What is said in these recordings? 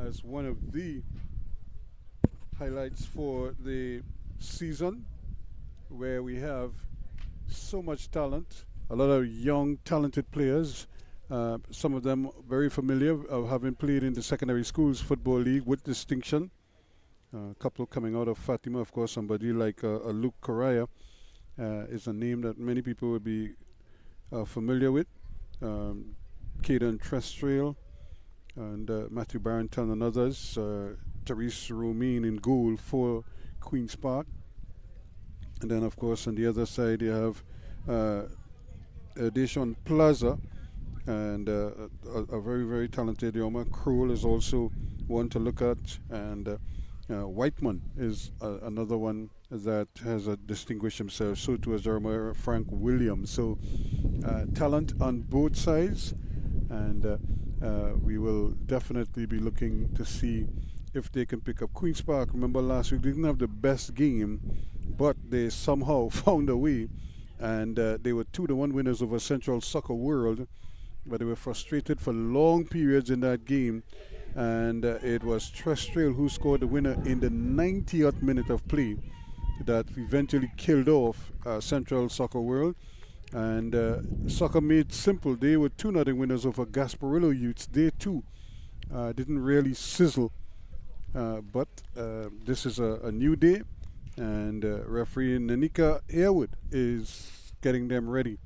as one of the highlights for the season, where we have so much talent, a lot of young, talented players. Some of them very familiar of having played in the secondary schools football league with distinction. A couple coming out of Fatima, of course. Somebody like Luke Correa is a name that many people would be familiar with. Caden Trestrail and Matthew Barrington and others. Therese Romine in goal for Queen's Park. And then, of course, on the other side, you have Deshaun Plaza and a very, very talented Yoma. Kroll is also one to look at. And Whiteman is another one that has distinguished himself. So too as Jeremiah Frank Williams. So talent on both sides. And we will definitely be looking to see if they can pick up Queen's Park. Remember last week they didn't have the best game, but they somehow found a way, and they were 2-1 winners over Central Soccer World, but they were frustrated for long periods in that game, and it was Trestrail who scored the winner in the 90th minute of play that eventually killed off Central Soccer World. And Soccer Made Simple, they were 2-0 winners over Gasparillo Youths. They too didn't really sizzle. But this is a new day, and referee Nanika Airwood is getting them ready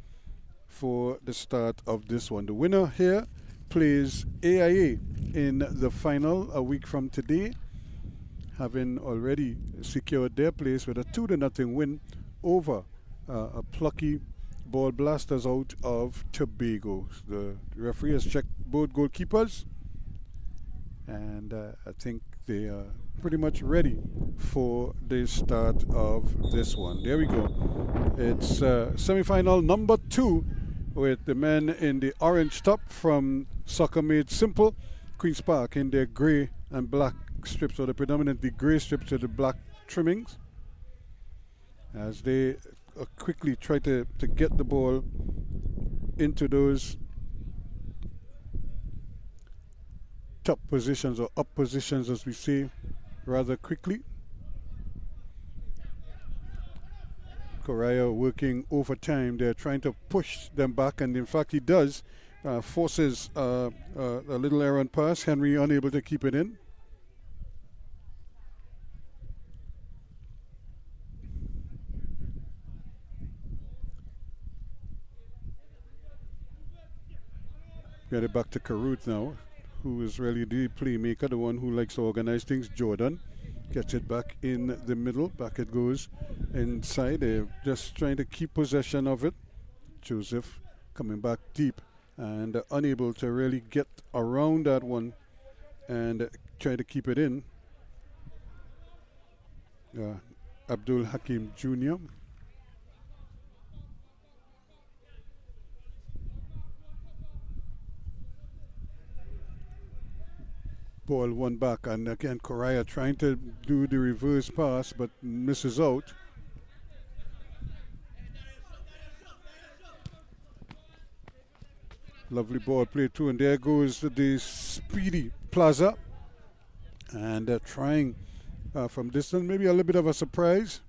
for the start of this one. The winner here plays AIA in the final a week from today, having already secured their place with a 2-0 win over a plucky ball blasters out of Tobago. The referee has checked both goalkeepers, and I think they are pretty much ready for the start of this one. There we go. It's semi-final number 2 with the men in the orange top from Soccer Made Simple, Queen's Park, in their grey and black strips, or the predominantly grey strips with the black trimmings, as they quickly try to get the ball into those top positions, or up positions as we say, rather quickly. Correa working overtime. They're trying to push them back, and in fact he does. Forces a little errant pass. Henry unable to keep it in. Get it back to Carruth now, who is really the playmaker, the one who likes to organize things. Jordan gets it back in the middle. Back it goes inside. They're just trying to keep possession of it. Joseph coming back deep and unable to really get around that one and try to keep it in. Abdul Hakim Jr. Ball one back, and again Correa trying to do the reverse pass but misses out. Lovely ball played through, and there goes the speedy Plaza, and trying from distance, maybe a little bit of a surprise,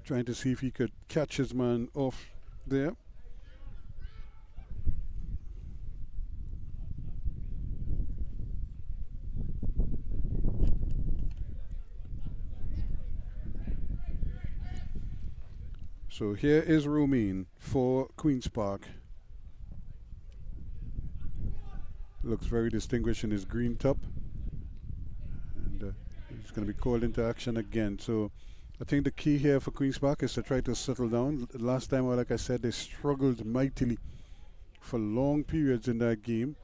trying to see if he could catch his man off there. So here is Romain for Queen's Park. Looks very distinguished in his green top, and he's going to be called into action again. So I think the key here for Queen's Park is to try to settle down. Last time, like I said, they struggled mightily for long periods in that game,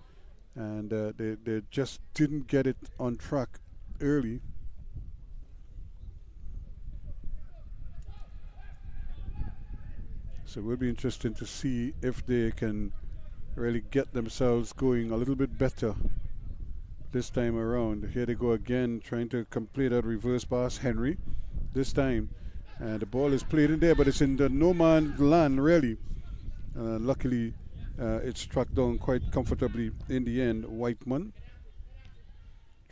and they just didn't get it on track early. So it will be interesting to see if they can really get themselves going a little bit better this time around. Here they go again, trying to complete that reverse pass. Henry this time, and the ball is played in there, but it's in the no man's land really. Luckily it struck down quite comfortably in the end. Whiteman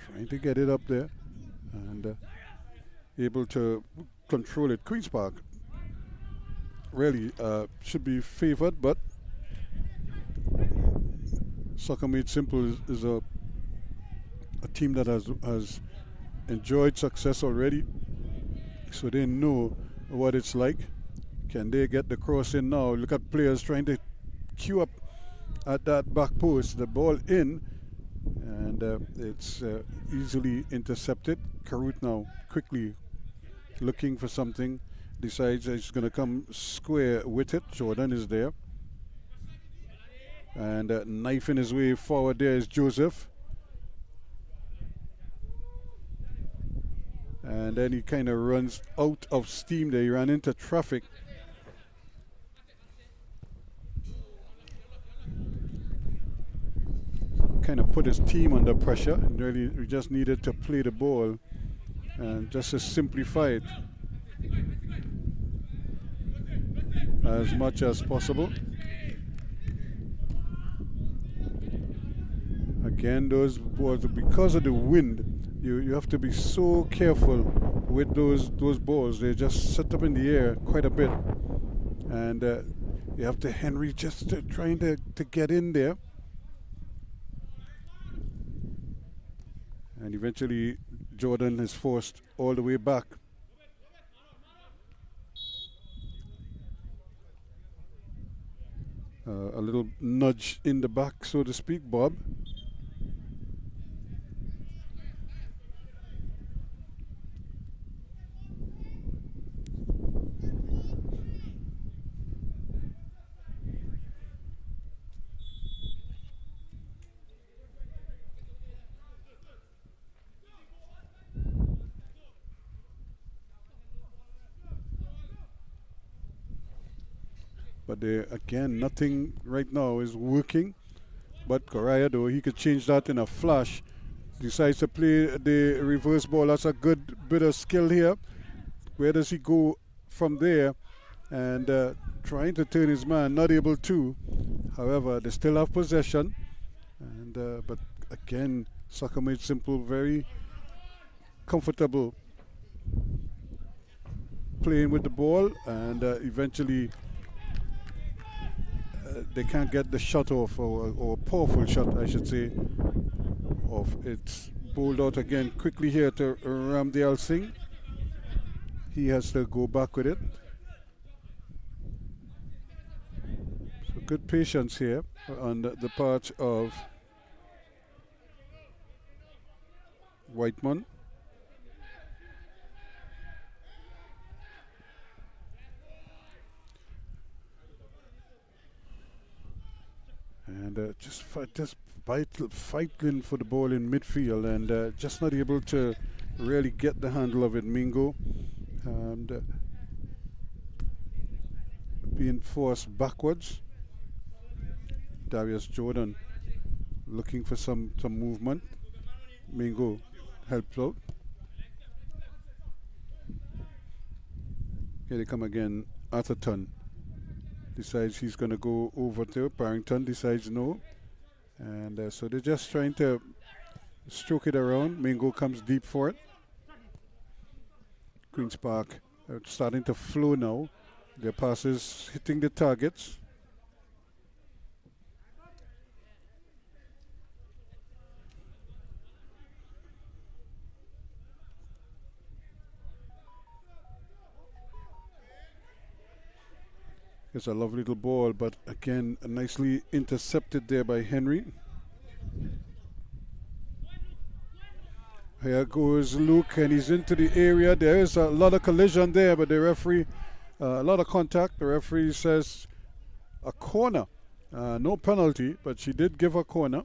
trying to get it up there and able to control it. Queen's Park really should be favored, but Soccer Made Simple is a team that has enjoyed success already, so they know what it's like. Can they get the cross in now? Look at players trying to queue up at that back post. The ball in, and it's easily intercepted. Carruth now quickly looking for something, decides he's going to come square with it. Jordan is there, and knifing his way forward there is Joseph, and then he kind of runs out of steam there. He ran into traffic. Kind of put his team under pressure, and really we just needed to play the ball and just to simplify it as much as possible. Again, those balls, because of the wind, you have to be so careful with those balls. They just set up in the air quite a bit, and you have to Henry just trying to get in there, and eventually Jordan is forced all the way back. A little nudge in the back, so to speak, Bob. But again, nothing right now is working. But Correa, though, he could change that in a flash. Decides to play the reverse ball. That's a good bit of skill here. Where does he go from there? And trying to turn his man, not able to. However, they still have possession. And but again, Soccer Made Simple very comfortable playing with the ball, and eventually they can't get the shot off, or a powerful shot, I should say, off. It's bowled out again quickly here to Ramdiyal Singh. He has to go back with it. So good patience here on the part of Whiteman. And just fighting for the ball in midfield, and just not able to really get the handle of it, Mingo. And being forced backwards. Darius Jordan looking for some movement. Mingo helps out. Here they come again. Atherton decides he's going to go over to Barrington, decides no. And so they're just trying to stroke it around. Mingo comes deep for it. Queen's Park starting to flow now. Their passes hitting the targets. It's a lovely little ball, but again, nicely intercepted there by Henry. Here goes Luke, and he's into the area. There is a lot of collision there, but the referee, a lot of contact. The referee says a corner. No penalty, but she did give a corner.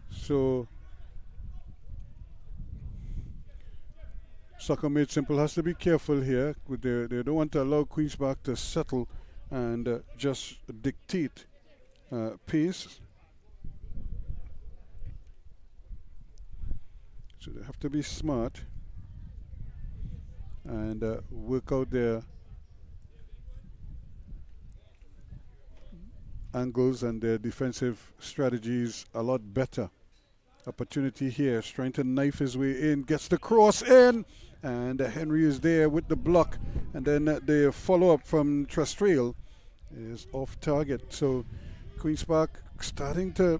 So Soccer Made Simple has to be careful here. They don't want to allow Queen's Park to settle and just dictate pace. So they have to be smart and work out their angles and their defensive strategies a lot better. Opportunity here, is trying to knife his way in, gets the cross in, and Henry is there with the block, and then the follow-up from Trastrale is off target. So Queen's Park starting to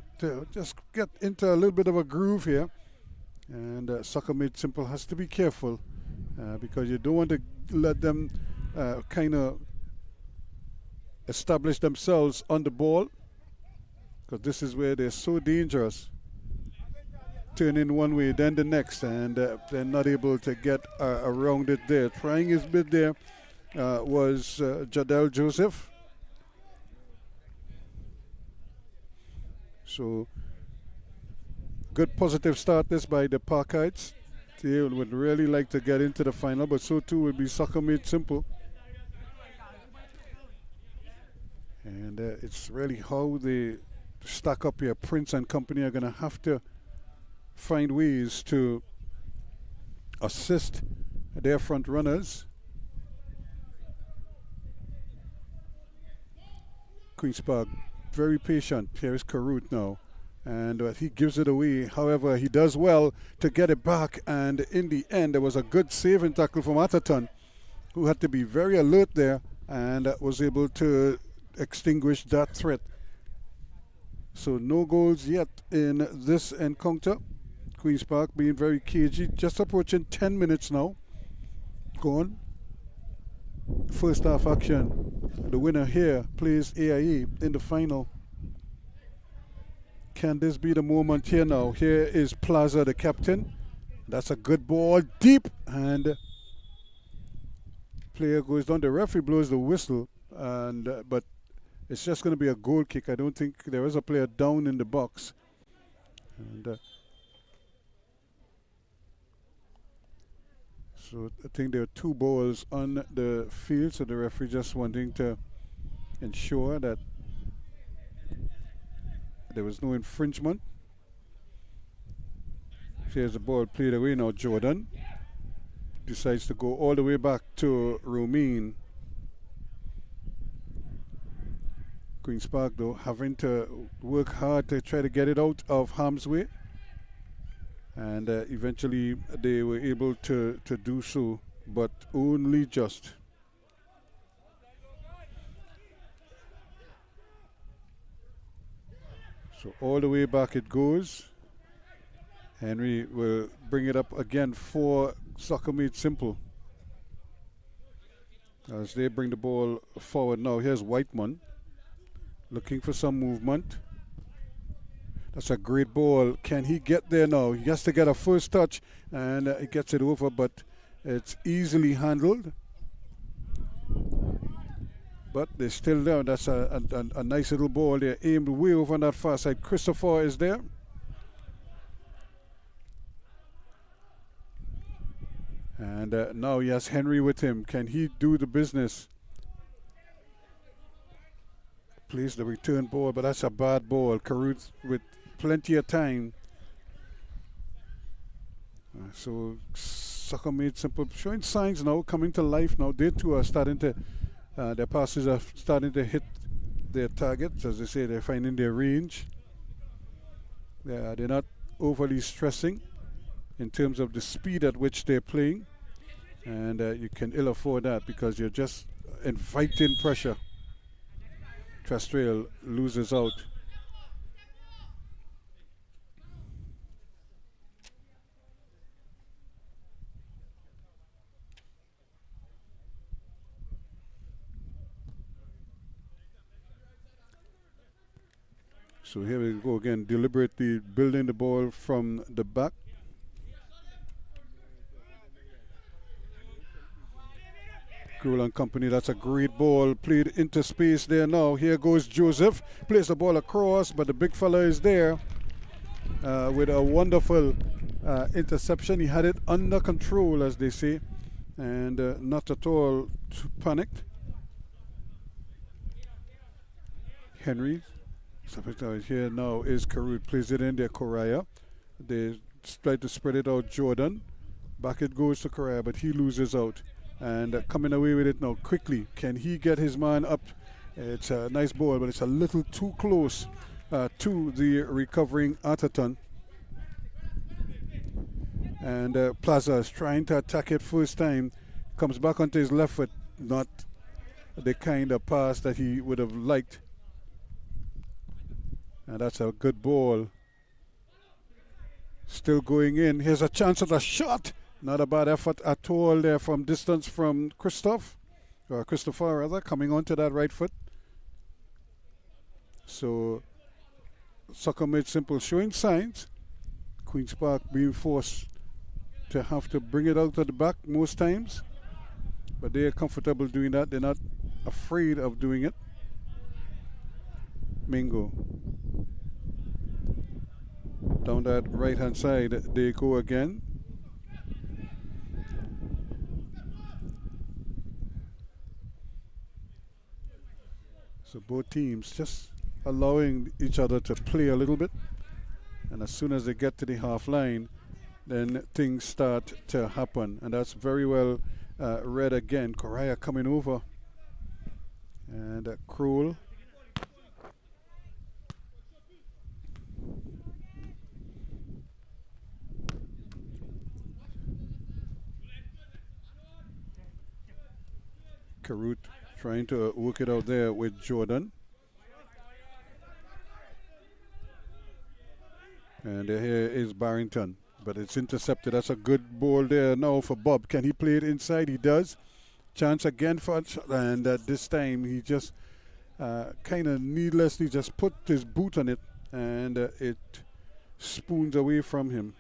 just get into a little bit of a groove here, and Soccer Made Simple has to be careful because you don't want to let them kind of establish themselves on the ball, because this is where they're so dangerous. Turn in one way, then the next, and they're not able to get around it there. Trying his bit there was Jadel Joseph. So, good positive start this by the Parkites. They would really like to get into the final, but so too would be Soccer Made Simple. And it's really how they stack up here. Prince and company are going to have to find ways to assist their front runners. Queen's Park very patient. Here is Karut now, and he gives it away. However, he does well to get it back, and in the end there was a good saving tackle from Atherton, who had to be very alert there and was able to extinguish that threat. So no goals yet in this encounter. Queen's Park being very cagey, just approaching 10 minutes now. Gone. First half action. The winner here plays AIA in the final. Can this be the moment here now? Here is Plaza, the captain. That's a good ball, deep, and player goes down. The referee blows the whistle, and but it's just going to be a goal kick. I don't think there is a player down in the box. And So I think there are 2 balls on the field, so the referee just wanting to ensure that there was no infringement. Here's the ball played away now. Jordan decides to go all the way back to Romine. Queen's Park, though, having to work hard to try to get it out of harm's way. And eventually they were able to do so, but only just. So all the way back it goes. Henry will bring it up again for Soccer Made Simple. As they bring the ball forward now, here's Whiteman looking for some movement. That's a great ball. Can he get there now? He has to get a first touch, and he gets it over, but it's easily handled. But they're still down. That's a nice little ball. They're aimed way over on that far side. Christopher is there. And now he has Henry with him. Can he do the business? Plays the return ball, but that's a bad ball. Caruth with plenty of time. So Soccer Made Simple showing signs now, coming to life now. They too are starting to, their passes are starting to hit their targets. As they say, they're finding their range. They're not overly stressing in terms of the speed at which they're playing. And you can ill afford that because you're just inviting pressure. Trastrel loses out. So here we go again, deliberately building the ball from the back. Cruel and company, that's a great ball, played into space there now. Here goes Joseph, plays the ball across, but the big fella is there with a wonderful interception. He had it under control, as they say, and not at all panicked. Henry, here now is Caruth, plays it in there, Correa. They try to spread it out, Jordan. Back it goes to Correa, but he loses out. And coming away with it now quickly. Can he get his man up? It's a nice ball, but it's a little too close to the recovering Atherton. And Plaza is trying to attack it first time. Comes back onto his left foot. Not the kind of pass that he would have liked. And that's a good ball. Still going in. Here's a chance at a shot. Not a bad effort at all there from distance from Christopher rather, coming onto that right foot. So Soccer Made Simple showing signs. Queen's Park being forced to have to bring it out to the back most times. But they are comfortable doing that. They're not afraid of doing it. Mingo. Down that right hand side they go again. So both teams just allowing each other to play a little bit. And as soon as they get to the half line, then things start to happen. And that's very well read again. Correa coming over. And Cruel. Caruth trying to work it out there with Jordan. And here is Barrington, but it's intercepted. That's a good ball there now for Bob. Can he play it inside? He does. Chance again for, and this time he just kind of needlessly just put his boot on it, and it spoons away from him.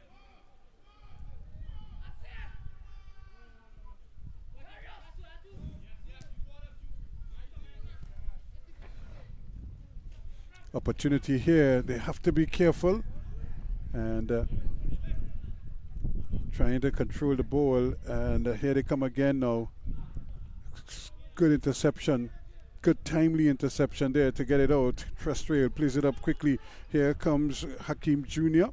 Opportunity here. They have to be careful and trying to control the ball, and here they come again now. Good interception, good timely interception there to get it out. Trestrail plays it up quickly. Here comes Hakeem Jr.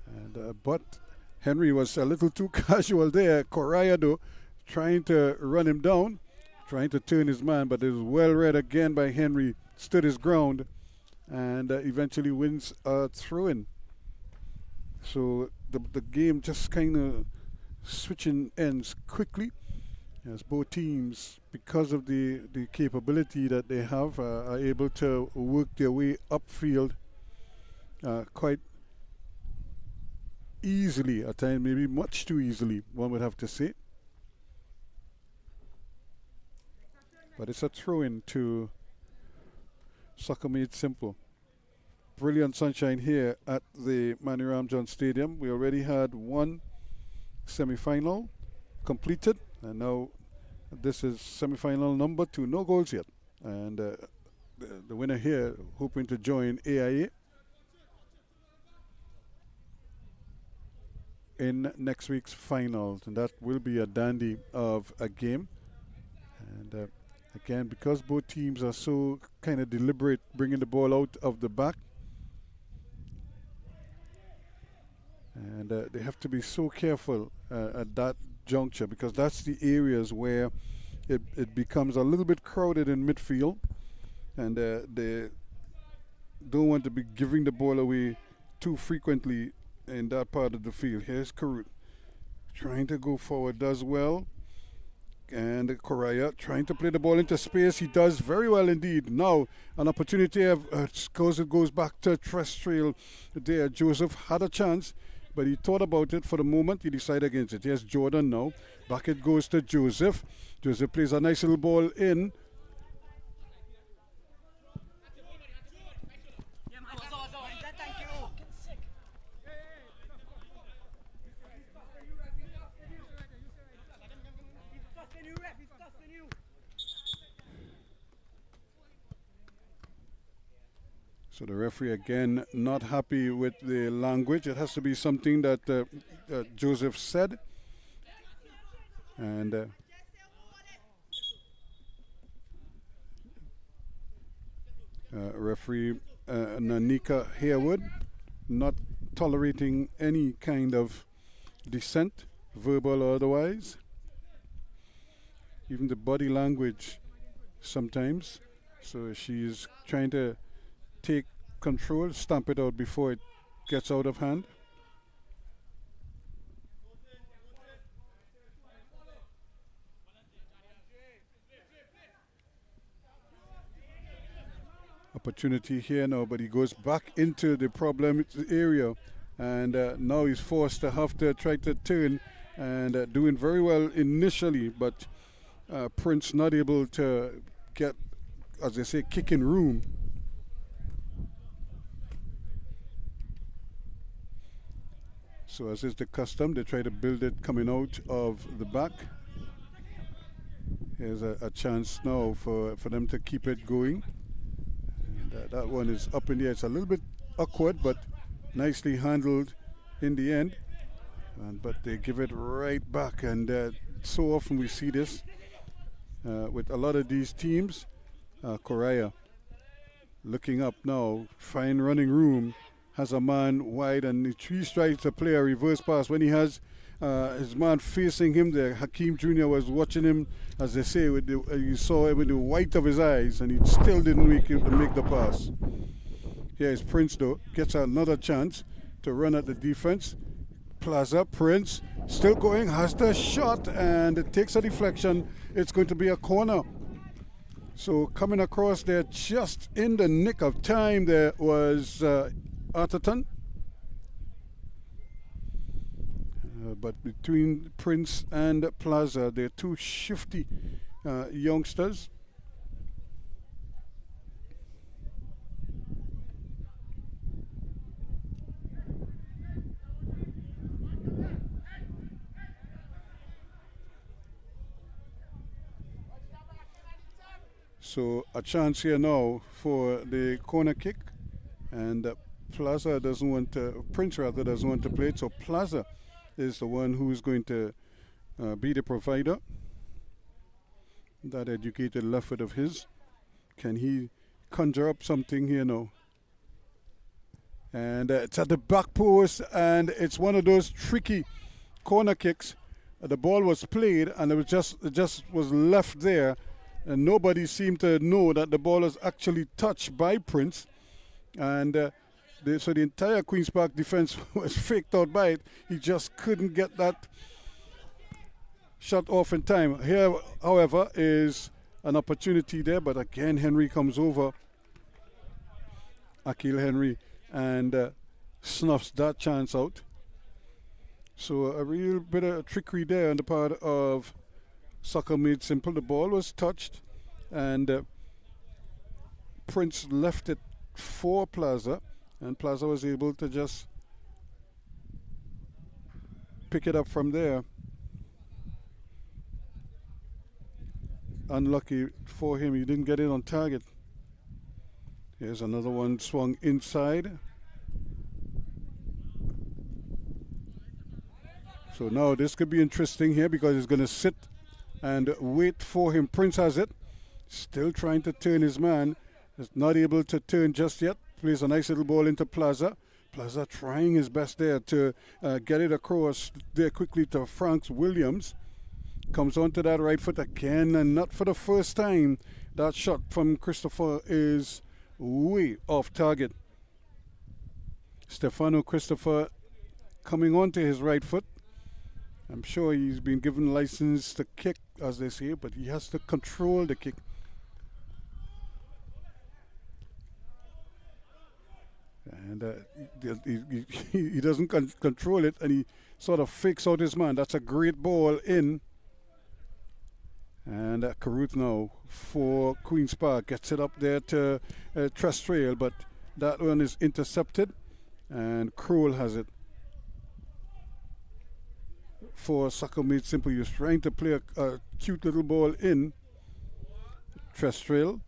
And but Henry was a little too casual there. Correa though trying to run him down, trying to turn his man, but it was well read again by Henry. Stood his ground and eventually wins a throw-in. So the game just kind of switching ends quickly as both teams, because of the capability that they have, are able to work their way upfield quite easily at times, maybe much too easily, one would have to say. But it's a throw-in to Soccer Made Simple. Brilliant sunshine here at the Manny Ramjohn Stadium. We already had one semi-final completed, and now this is semi-final number 2. No goals yet, and the winner here hoping to join AIA in next week's finals, and that will be a dandy of a game. And again, because both teams are so kind of deliberate bringing the ball out of the back, and they have to be so careful at that juncture, because that's the areas where it becomes a little bit crowded in midfield, and they don't want to be giving the ball away too frequently in that part of the field. Here's Karut trying to go forward, does well. And Correa trying to play the ball into space. He does very well indeed. Now an opportunity of it goes back to Trestrail there. Joseph had a chance, but he thought about it for the moment. He decided against it. Here's Jordan now. Back it goes to Joseph. Joseph plays a nice little ball in. So the referee again not happy with the language. It has to be something that Joseph said. And referee Nanika Harewood not tolerating any kind of dissent, verbal or otherwise. Even the body language sometimes. So she's trying to take control, stamp it out before it gets out of hand. Opportunity here now, but he goes back into the problem area, and now he's forced to have to try to turn, and doing very well initially, but Prince not able to get, as they say, kicking room. So as is the custom, they try to build it coming out of the back. Here's a chance now for them to keep it going. And that one is up in the air. It's a little bit awkward, but nicely handled in the end. But they give it right back, and so often we see this with a lot of these teams. Correa looking up now, fine running room. Has a man wide, and he tries to play a reverse pass when he has his man facing him there. Hakeem Jr. was watching him, as they say, with you saw it with the white of his eyes, and he still didn't make the pass. Here is Prince though, gets another chance to run at the defense. Plaza, Prince, still going, has the shot, and it takes a deflection. It's going to be a corner. So coming across there just in the nick of time there was Atherton. But between Prince and Plaza, they're two shifty youngsters. So a chance here now for the corner kick, and Plaza doesn't want to, Prince rather doesn't want to play it, so Plaza is the one who's going to be the provider. That educated left foot of his. Can he conjure up something here now? And it's at the back post, and it's one of those tricky corner kicks. The ball was played, and it just was left there, and nobody seemed to know that the ball was actually touched by Prince, and so the entire Queens Park defense was faked out by it. He just couldn't get that shot off in time. Here, however, is an opportunity there, but again Henry comes over, Akil Henry, and snuffs that chance out. So a real bit of trickery there on the part of Soccer Made Simple. The ball was touched, and Prince left it for Plaza, and Plaza was able to just pick it up from there. Unlucky for him, he didn't get it on target. Here's another one swung inside. So now this could be interesting here because he's going to sit and wait for him. Prince has it. Still trying to turn his man. Is not able to turn just yet. Plays a nice little ball into Plaza. Plaza trying his best there to get it across there quickly to Franks Williams. Comes onto that right foot again, and not for the first time. That shot from Christopher is way off target. Stefano Christopher coming onto his right foot. I'm sure he's been given license to kick, as they say, but he has to control the kick. And he doesn't control it, and he sort of fakes out his man. That's a great ball in. And Caruth now for Queen's Park gets it up there to Trestrail, but that one is intercepted, and Kroll has it for Soccer Made Simple. He was trying to play a cute little ball in. Trestrail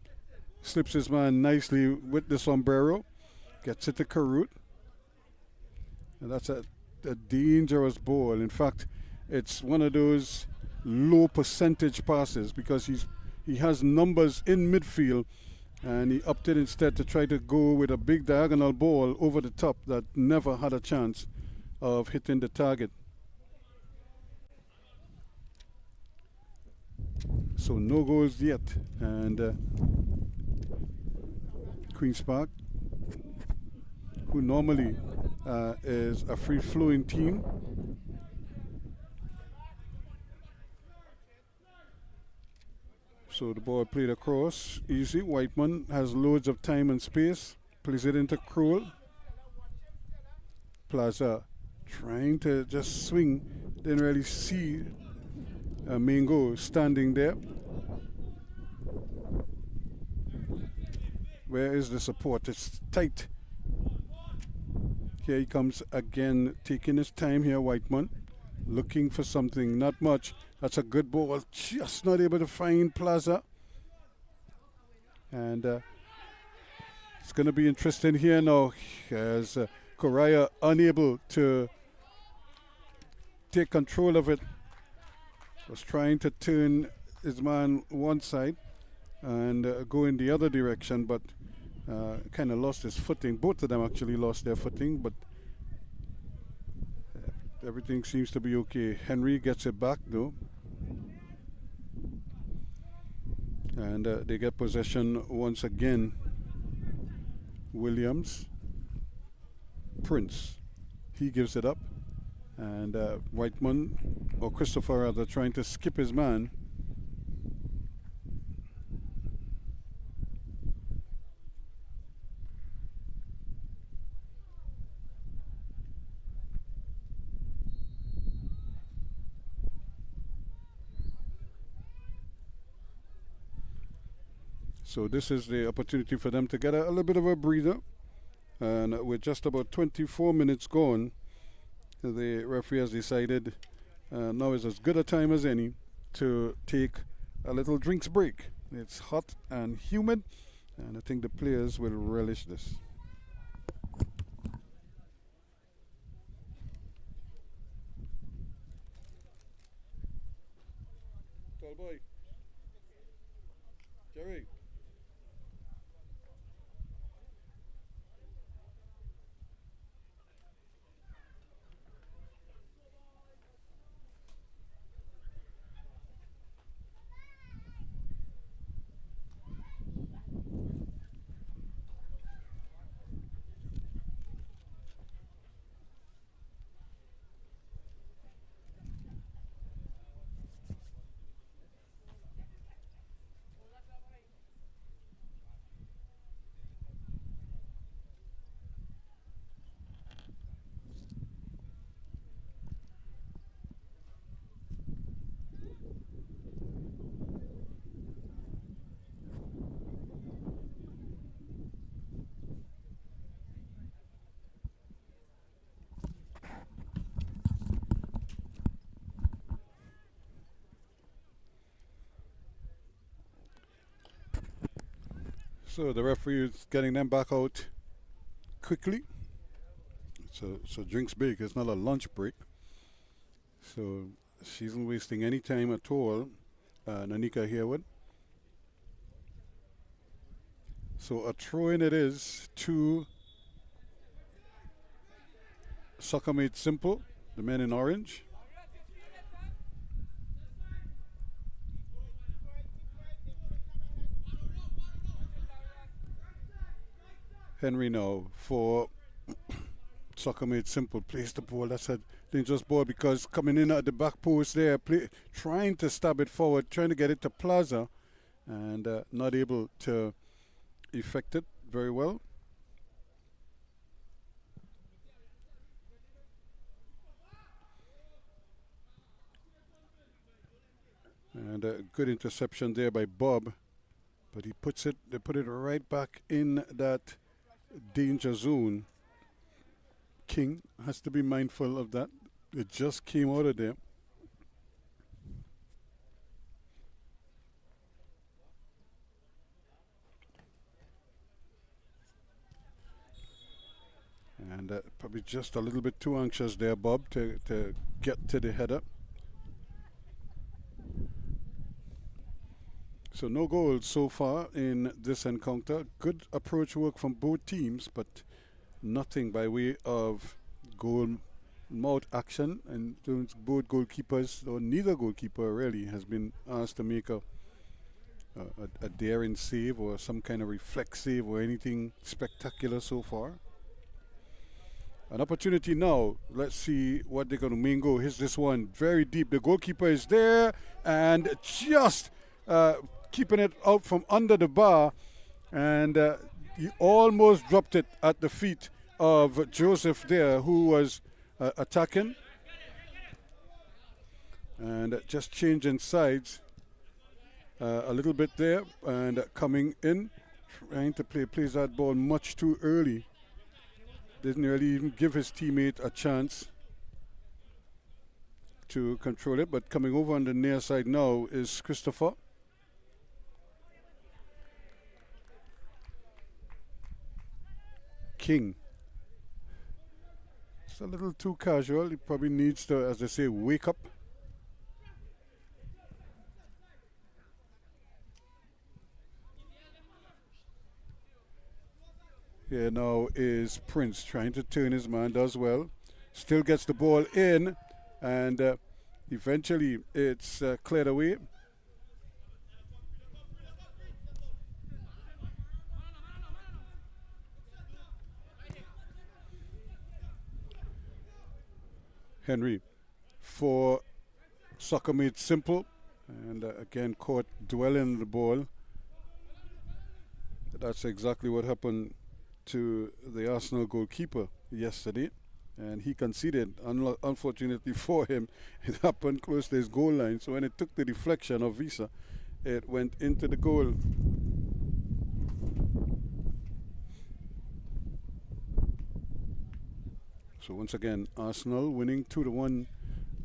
slips his man nicely with the sombrero, gets it to Caruth, and that's a dangerous ball. In fact, it's one of those low percentage passes because he has numbers in midfield, and he opted instead to try to go with a big diagonal ball over the top that never had a chance of hitting the target. So no goals yet, and Queen's Park, who normally is a free-flowing team, so the ball played across, easy. Whiteman has loads of time and space, plays it into Kroll. Plaza trying to just swing, didn't really see Mingo standing there. Where is the support? It's tight. Here he comes again, taking his time here, Whiteman, looking for something, not much. That's a good ball, just not able to find Plaza. And it's going to be interesting here now as Correa unable to take control of it. Was trying to turn his man one side and go in the other direction, but kind of lost his footing. Both of them actually lost their footing, but everything seems to be okay. Henry gets it back though, and they get possession once again. Williams, Prince, he gives it up, and Whiteman, or Christopher rather, trying to skip his man. So this is the opportunity for them to get a little bit of a breather. And with just about 24 minutes gone, the referee has decided now is as good a time as any to take a little drinks break. It's hot and humid, and I think the players will relish this. Tall boy. Jerry. So the referee is getting them back out quickly. So drinks big. It's not a lunch break. So she isn't wasting any time at all. Nanika Harewood. So a throw in it is to Soccer Made Simple, the men in orange. Henry now for Soccer Made Simple. Plays the ball. That's a dangerous ball because coming in at the back post there, trying to stab it forward, trying to get it to Plaza, and not able to effect it very well. And a good interception there by Bob, but they put it right back in that danger zone. King has to be mindful of that. It just came out of there. And probably just a little bit too anxious there, Bob, to get to the header. So no goals so far in this encounter. Good approach work from both teams, but nothing by way of goal mouth action. And both goalkeepers, or neither goalkeeper really, has been asked to make a daring save or some kind of reflex save or anything spectacular so far. An opportunity now. Let's see what they're going to main goal. Here's this one very deep. The goalkeeper is there and just keeping it out from under the bar, and he almost dropped it at the feet of Joseph there, who was attacking, and just changing sides a little bit there, and coming in, trying to plays that ball much too early. Didn't really even give his teammate a chance to control it, but coming over on the near side now is Christopher. King. It's a little too casual. He probably needs to, as they say, wake up. Here now is Prince trying to turn his man, does well. Still gets the ball in, and eventually it's cleared away. Henry for Soccer Made Simple, and again caught dwelling the ball. That's exactly what happened to the Arsenal goalkeeper yesterday, and he conceded. Unfortunately for him, it happened close to his goal line, so when it took the deflection of Visa, it went into the goal. So once again, Arsenal winning 2-1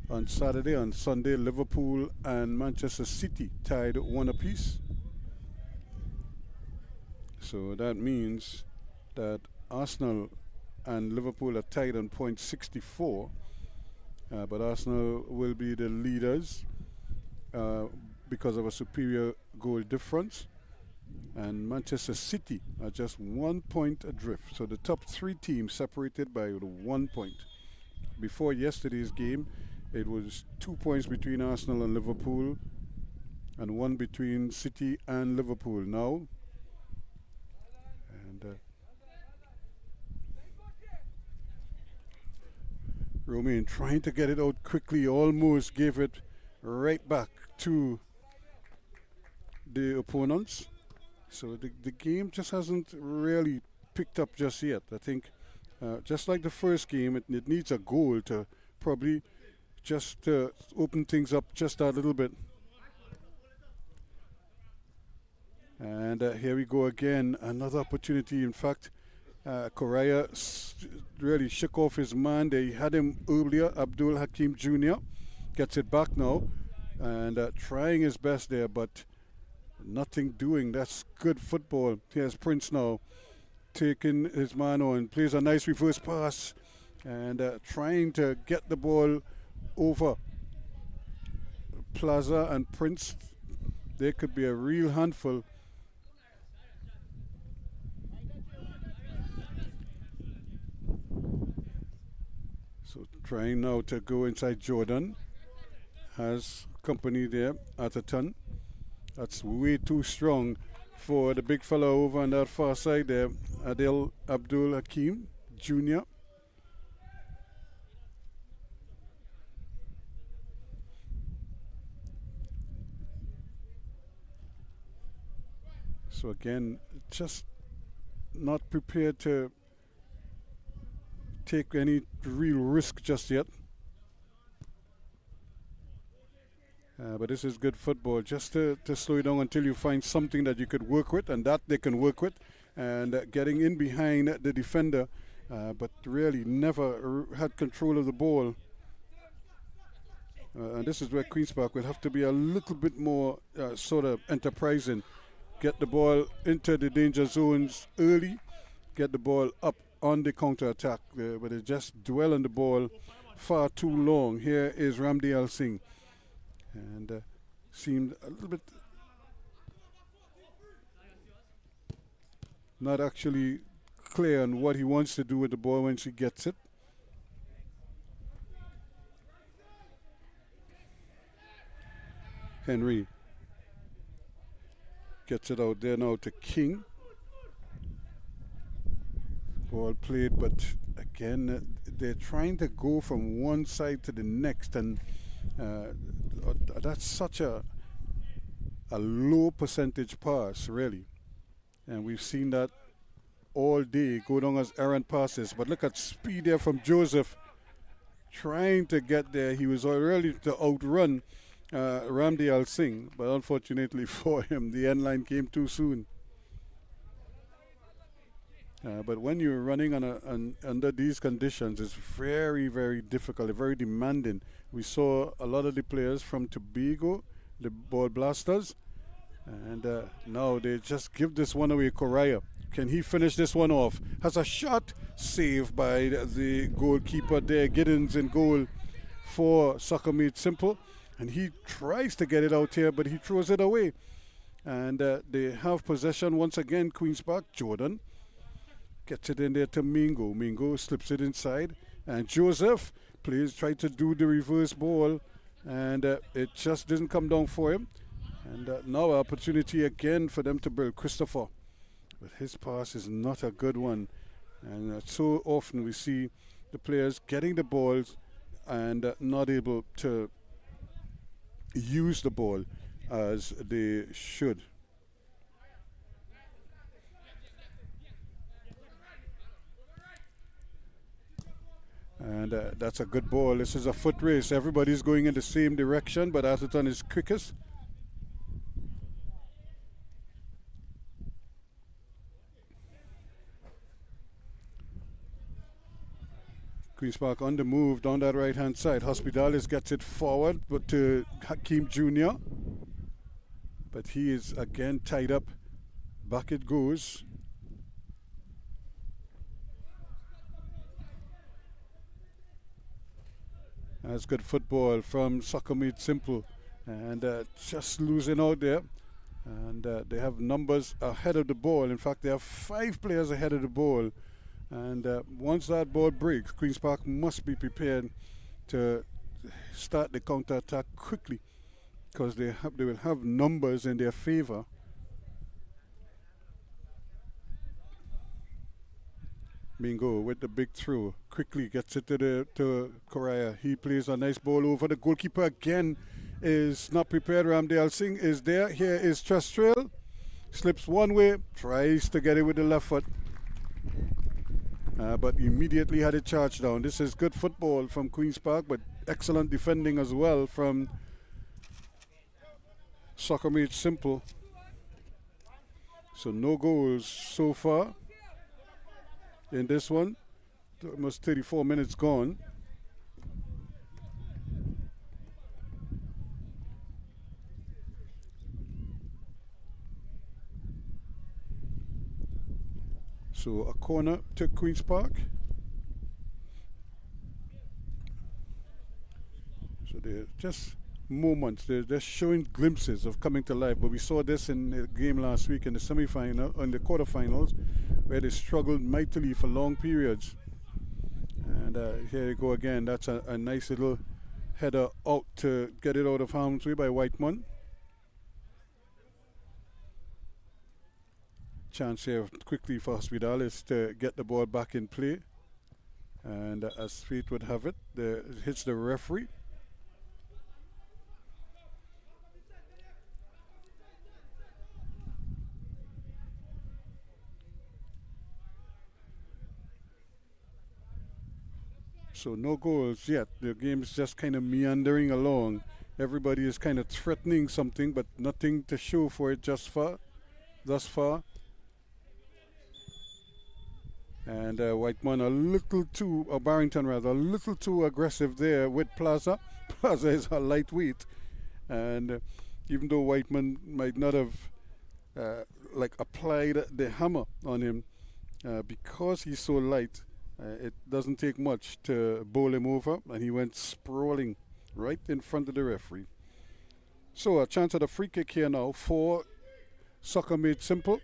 on Saturday. On Sunday, Liverpool and Manchester City tied 1 apiece. So that means that Arsenal and Liverpool are tied on point 64, but Arsenal will be the leaders because of a superior goal difference. And Manchester City are just 1 point adrift. So the top 3 teams separated by 1 point. Before yesterday's game, it was 2 points between Arsenal and Liverpool and 1 between City and Liverpool now. And Romain trying to get it out quickly, almost gave it right back to the opponents. So the game just hasn't really picked up just yet. I think just like the first game, it needs a goal to probably just open things up just a little bit. And here we go again, another opportunity. In fact, Correa really shook off his man. They had him earlier. Abdul Hakim Jr. gets it back now and trying his best there, but nothing doing. That's good football. Here's Prince now taking his man on, plays a nice reverse pass and trying to get the ball over Plaza and Prince. They could be a real handful. So trying now to go inside Jordan. Has company there at a ton. That's way too strong for the big fella over on that far side there, Adel Abdul Hakim Jr. So again, just not prepared to take any real risk just yet. But this is good football, just to slow you down until you find something that you could work with, and that they can work with, and getting in behind the defender, but really never had control of the ball. And this is where Queen's Park will have to be a little bit more sort of enterprising. Get the ball into the danger zones early, get the ball up on the counter-attack, but they just dwell on the ball far too long. Here is Ramdiyal Singh. And seemed a little bit not actually clear on what he wants to do with the ball when she gets it. Henry gets it out there now to King. Ball played, but again, they're trying to go from one side to the next, and that's such a low percentage pass, really. And we've seen that all day go down as errant passes. But look at speed there from Joseph, trying to get there. He was already to outrun Ramdiyal Singh, but unfortunately for him, the end line came too soon. But when you're running under these conditions, it's very, very difficult, very demanding. We saw a lot of the players from Tobago, the Ball Blasters, and now they just give this one away. Correa, can he finish this one off? Has a shot, saved by the goalkeeper there. Giddens in goal for Soccer Made Simple, and he tries to get it out here, but he throws it away. And they have possession once again, Queen's Park. Jordan gets it in there to Mingo. Mingo slips it inside, and Joseph tried to do the reverse ball, and it just didn't come down for him. And now opportunity again for them to build. Christopher, but his pass is not a good one. And so often we see the players getting the balls and not able to use the ball as they should. And that's a good ball. This is a foot race. Everybody's going in the same direction, but Atherton is quickest. Queen's Park on the move down that right-hand side. Hospitalis gets it forward, but to Hakim Jr. But he is again tied up. Back it goes. That's good football from Soccer Made Simple. and just losing out there. And they have numbers ahead of the ball. In fact, they have 5 players ahead of the ball. And once that ball breaks, Queen's Park must be prepared to start the counter-attack quickly, because they will have numbers in their favor. Mingo with the big throw, quickly gets it to Correa. He plays a nice ball over. The goalkeeper again is not prepared. Ramdale Singh is there. Here is Trastrell. Slips one way, tries to get it with the left foot, but immediately had it charged down. This is good football from Queen's Park, but excellent defending as well from Soccer Made Simple. So no goals so far in this one. Almost 34 minutes gone. So a corner to Queen's Park. So they're just moments, they're just showing glimpses of coming to life. But we saw this in the game last week in the semi-final, in the quarterfinals, where they struggled mightily for long periods. And here you go again. That's a nice little header out to get it out of harm's way by Whiteman. Chance here quickly for Hospitalis to get the ball back in play. And as fate would have it, it hits the referee. So no goals yet. The game is just kind of meandering along. Everybody is kind of threatening something, but nothing to show for it thus far. And Whiteman Barrington rather, a little too aggressive there with Plaza. Plaza is a lightweight. And even though Whiteman might not have applied the hammer on him, because he's so light, it doesn't take much to bowl him over, and he went sprawling right in front of the referee. So a chance at a free kick here now for Soccer Made Simple.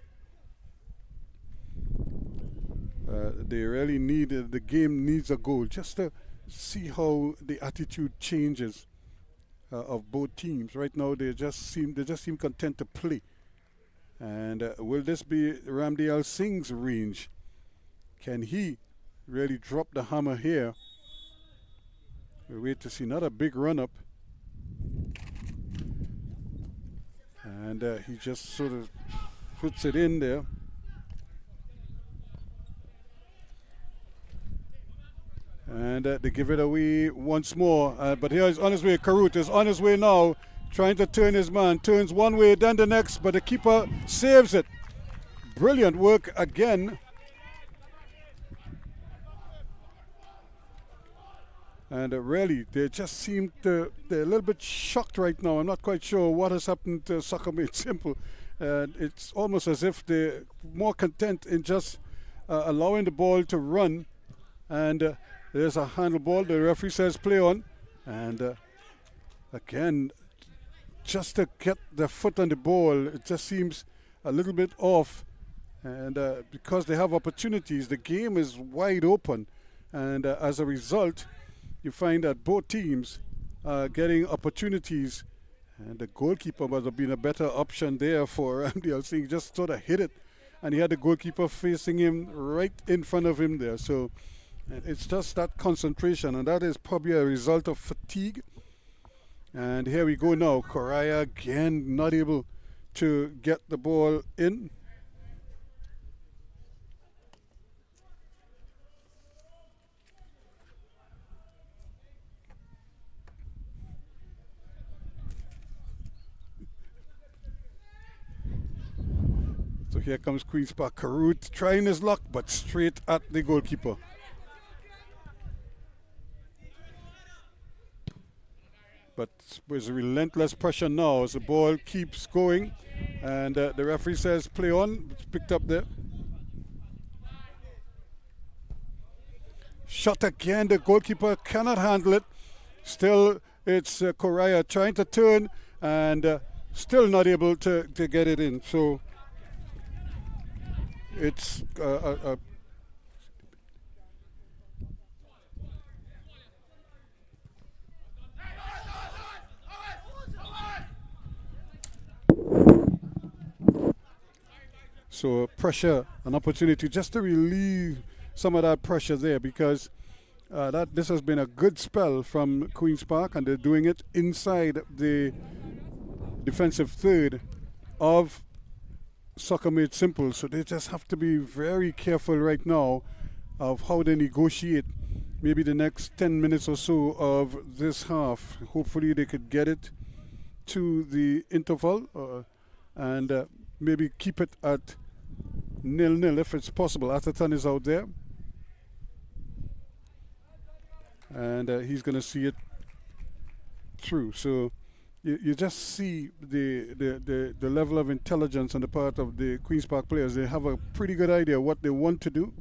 They really need the game needs a goal just to see how the attitude changes of both teams. Right now they just seem content to play. And will this be Ramdale Singh's range? Can he really drop the hammer here? We'll wait to see. Not a big run up. And he just sort of puts it in there. And they give it away once more. But here is on his way. Karut is on his way now, trying to turn his man. Turns one way, then the next, but the keeper saves it. Brilliant work again. And really, they just seem they're a little bit shocked right now. I'm not quite sure what has happened to Soccer Made Simple. It's almost as if they're more content in just allowing the ball to run. And there's a handle ball. The referee says play on. And again, just to get the foot on the ball, it just seems a little bit off. And because they have opportunities, the game is wide open. And as a result, you find that both teams are getting opportunities. And the goalkeeper must have been a better option there for Ramdale Singh. He just sort of hit it. And he had the goalkeeper facing him right in front of him there. So it's just that concentration, and that is probably a result of fatigue. And here we go now. Correa again not able to get the ball in. So here comes Queen's Park. Karut trying his luck, but straight at the goalkeeper. But there's relentless pressure now as the ball keeps going. And the referee says play on. It's picked up there. Shot again. The goalkeeper cannot handle it. Still, it's Correa trying to turn. and still not able to get it in. So it's so pressure, an opportunity just to relieve some of that pressure there, because that this has been a good spell from Queen's Park, and they're doing it inside the defensive third of Soccer Made Simple. So they just have to be very careful right now of how they negotiate maybe the next 10 minutes or so of this half. Hopefully they could get it to the interval and maybe keep it at 0-0 if it's possible. Atherton is out there, and he's going to see it through. So you just see the level of intelligence on the part of the Queen's Park players. They have a pretty good idea what they want to do,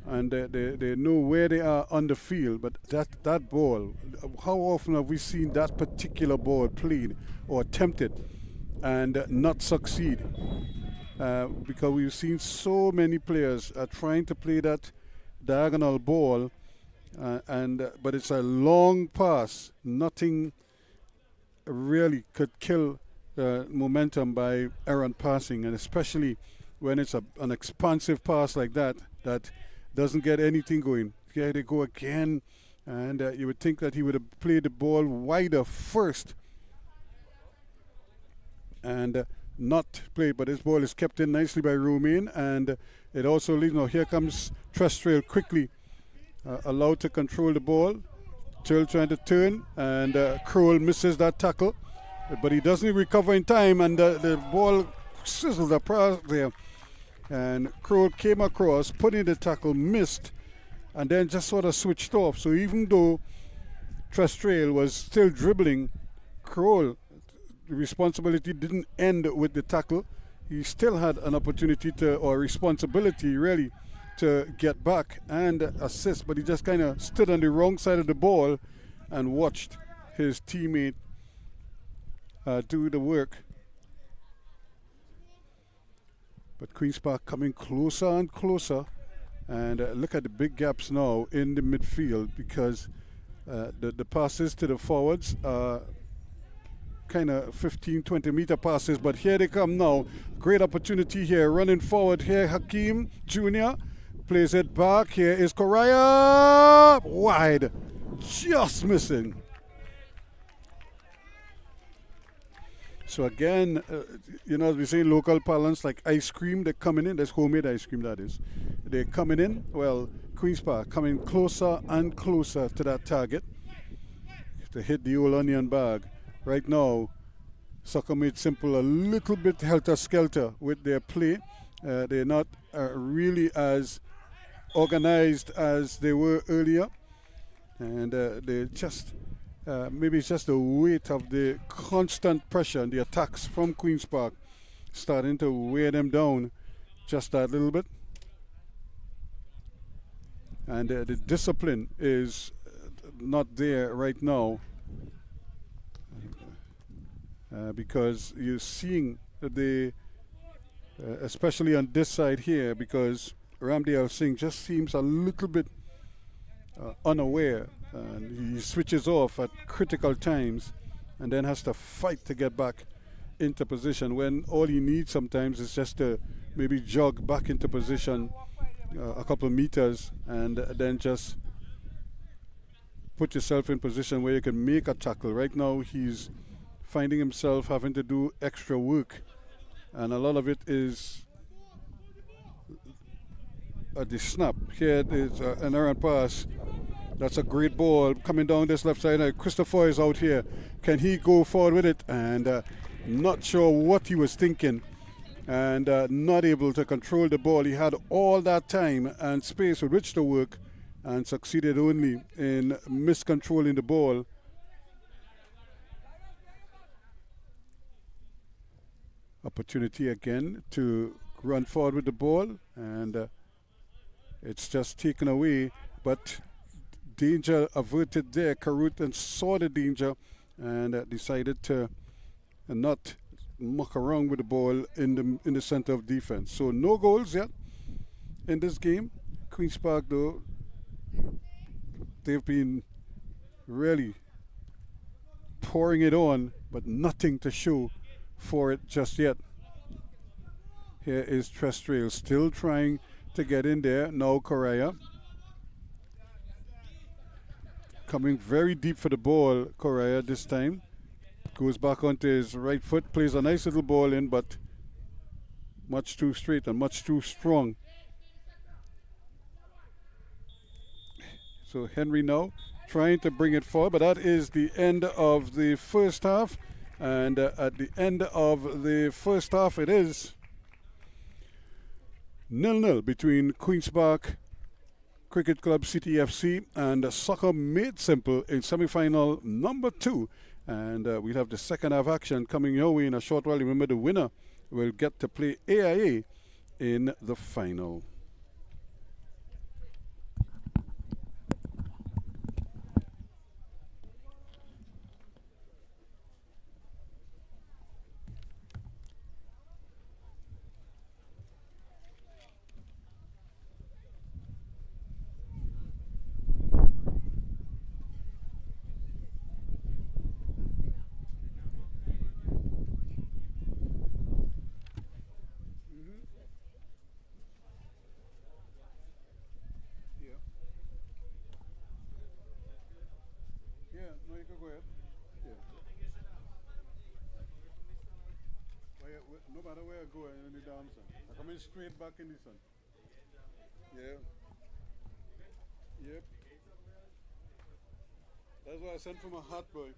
and they know where they are on the field. But that ball, how often have we seen that particular ball played or attempted and not succeed? Because we've seen so many players trying to play that diagonal ball, but it's a long pass. Nothing really could kill momentum by errant passing, and especially when it's an expansive pass like that doesn't get anything going. Here they go again, and you would think that he would have played the ball wider first and not played, but this ball is kept in nicely by Romain, and it also leaves. Now here comes Trestrail quickly, allowed to control the ball. Till trying to turn, and Kroll misses that tackle, but he doesn't recover in time, and the ball sizzled across there, and Kroll came across, put in the tackle, missed, and then just sort of switched off. So even though Trestrail was still dribbling, Kroll, the responsibility didn't end with the tackle. He still had an opportunity or responsibility really, to get back and assist, but he just kind of stood on the wrong side of the ball and watched his teammate do the work. But Queen's Park coming closer and closer, and look at the big gaps now in the midfield, because the passes to the forwards are kind of 15-20 meter passes, but here they come now. Great opportunity here, running forward here. Hakeem Jr. plays it back. Here is Correa, wide, just missing. So again, as we say in local parlance, like ice cream, they're coming in. That's homemade ice cream, that is. They're coming in. Well, Queen's Park coming closer and closer to that target to hit the old onion bag. Right now, Soccer Made Simple a little bit helter-skelter with their play. They're not really as organized as they were earlier, and they just maybe it's just the weight of the constant pressure and the attacks from Queen's Park starting to wear them down just that little bit, and the discipline is not there right now, because you're seeing the especially on this side here, because Ramdale Singh just seems a little bit unaware, and he switches off at critical times and then has to fight to get back into position, when all he needs sometimes is just to maybe jog back into position a couple of meters and then just put yourself in position where you can make a tackle. Right now he's finding himself having to do extra work, and a lot of it is at the snap. Here is an errant pass. That's a great ball coming down this left side. Christopher is out here. Can he go forward with it? And not sure what he was thinking, and not able to control the ball. He had all that time and space with which to work, and succeeded only in miscontrolling the ball. Opportunity again to run forward with the ball, and it's just taken away, but danger averted there. Karutan saw the danger and decided to not muck around with the ball in the center of defense. So no goals yet in this game. Queens Park, though, they've been really pouring it on, but nothing to show for it just yet. Here is Trestrail still trying to get in there. Now Correa coming very deep for the ball. Correa this time goes back onto his right foot, plays a nice little ball in, but much too straight and much too strong. So Henry now trying to bring it forward, but that is the end of the first half. And at the end of the first half, it is 0-0 between Queens Park Cricket Club CTFC and Soccer Made Simple in semi-final number 2. And we'll have the second half action coming your way in a short while. Remember, the winner will get to play AIA in the final. No matter where I go in the dance, I come in straight back in the sun. Yeah. Yep. That's why I sent for my hat, boy.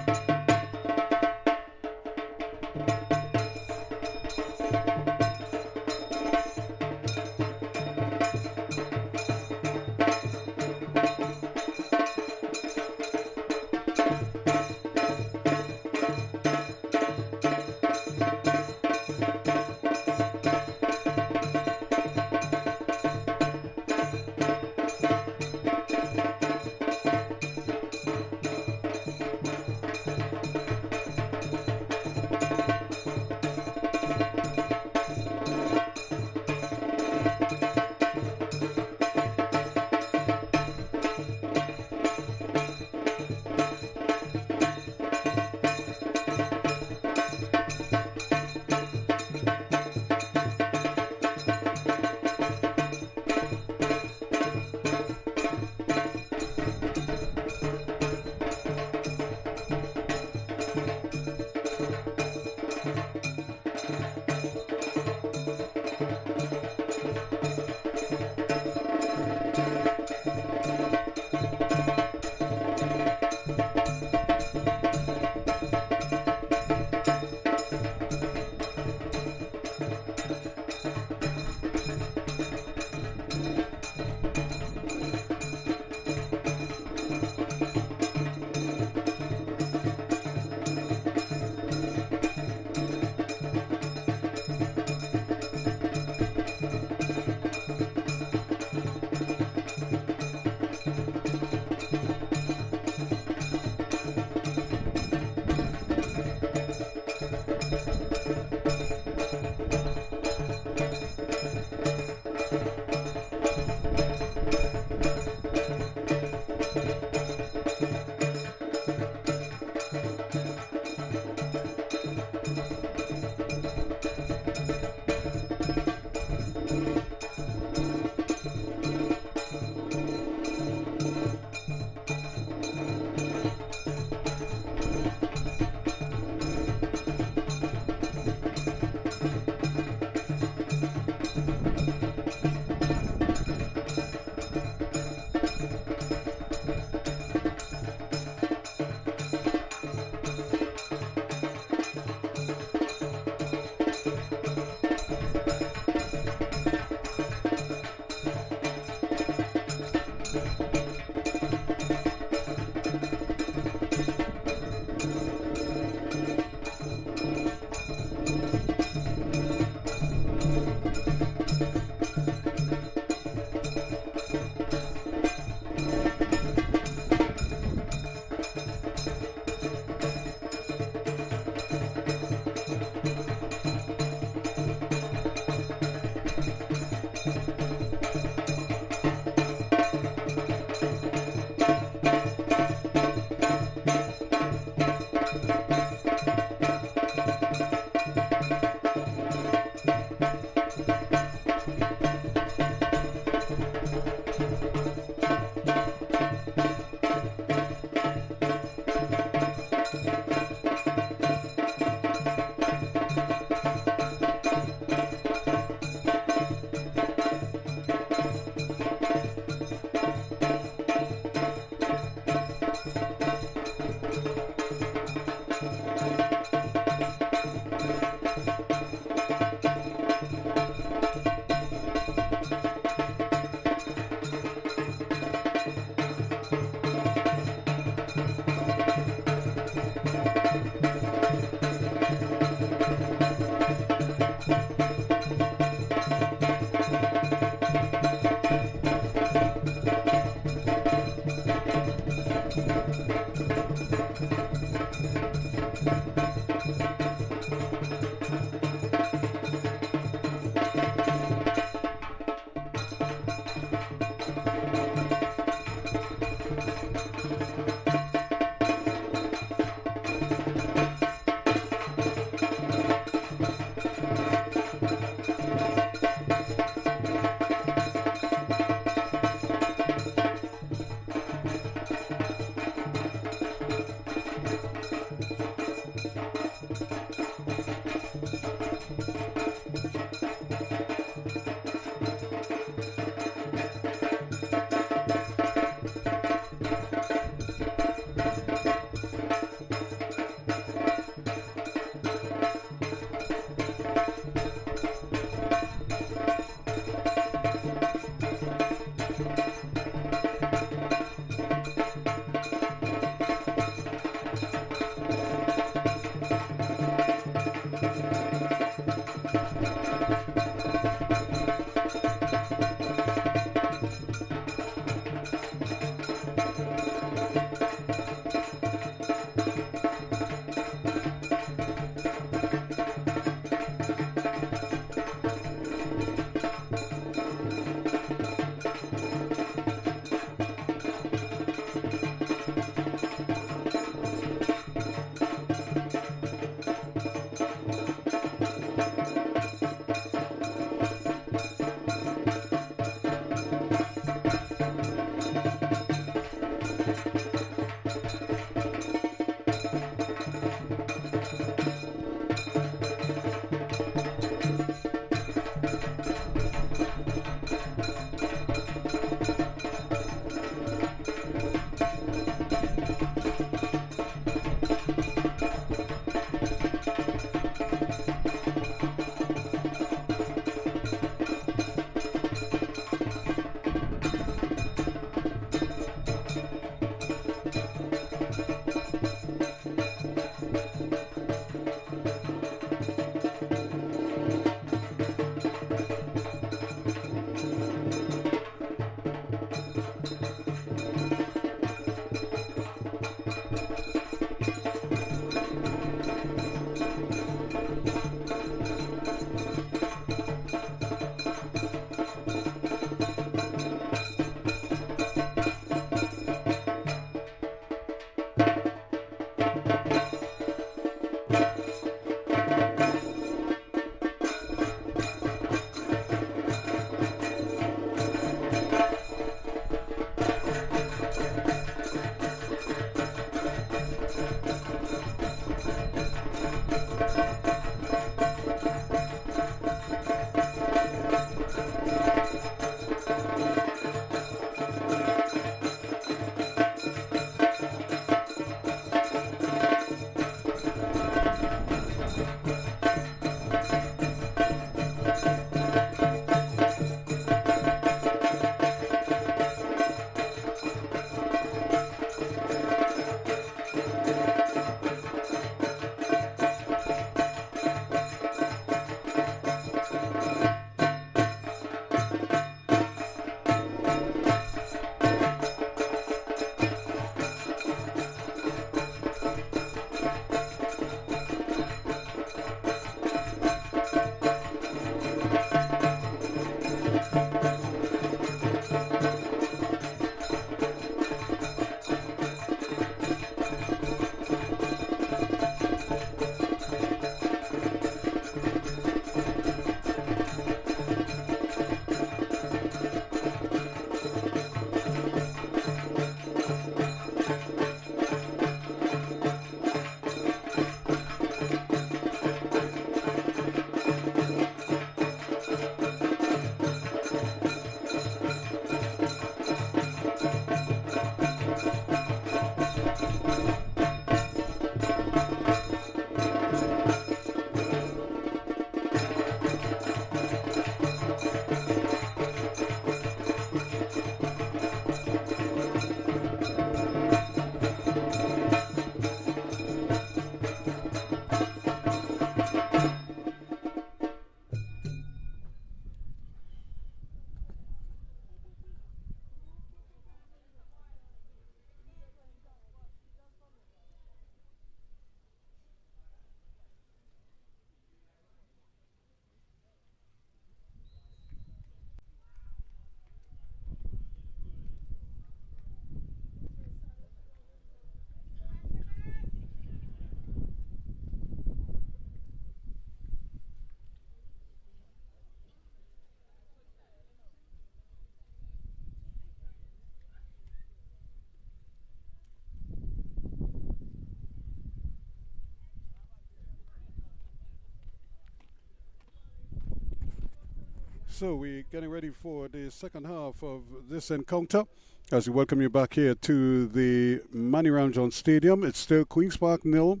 So we're getting ready for the second half of this encounter as we welcome you back here to the Manny Ramjohn Stadium. It's still Queen's Park 0,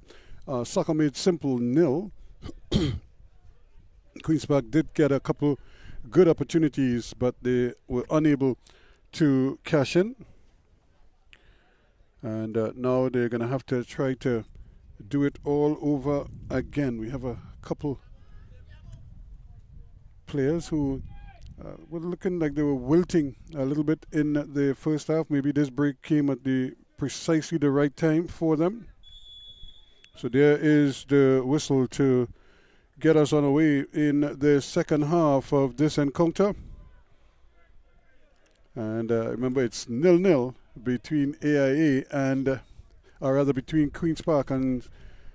Soccer Made Simple 0. Queen's Park did get a couple good opportunities, but they were unable to cash in. And now they're going to have to try to do it all over again. We have a couple players who were looking like they were wilting a little bit in the first half. Maybe this break came at precisely the right time for them. So there is the whistle to get us on our way in the second half of this encounter. And remember, it's 0-0 between AIA and, or rather between Queen's Park and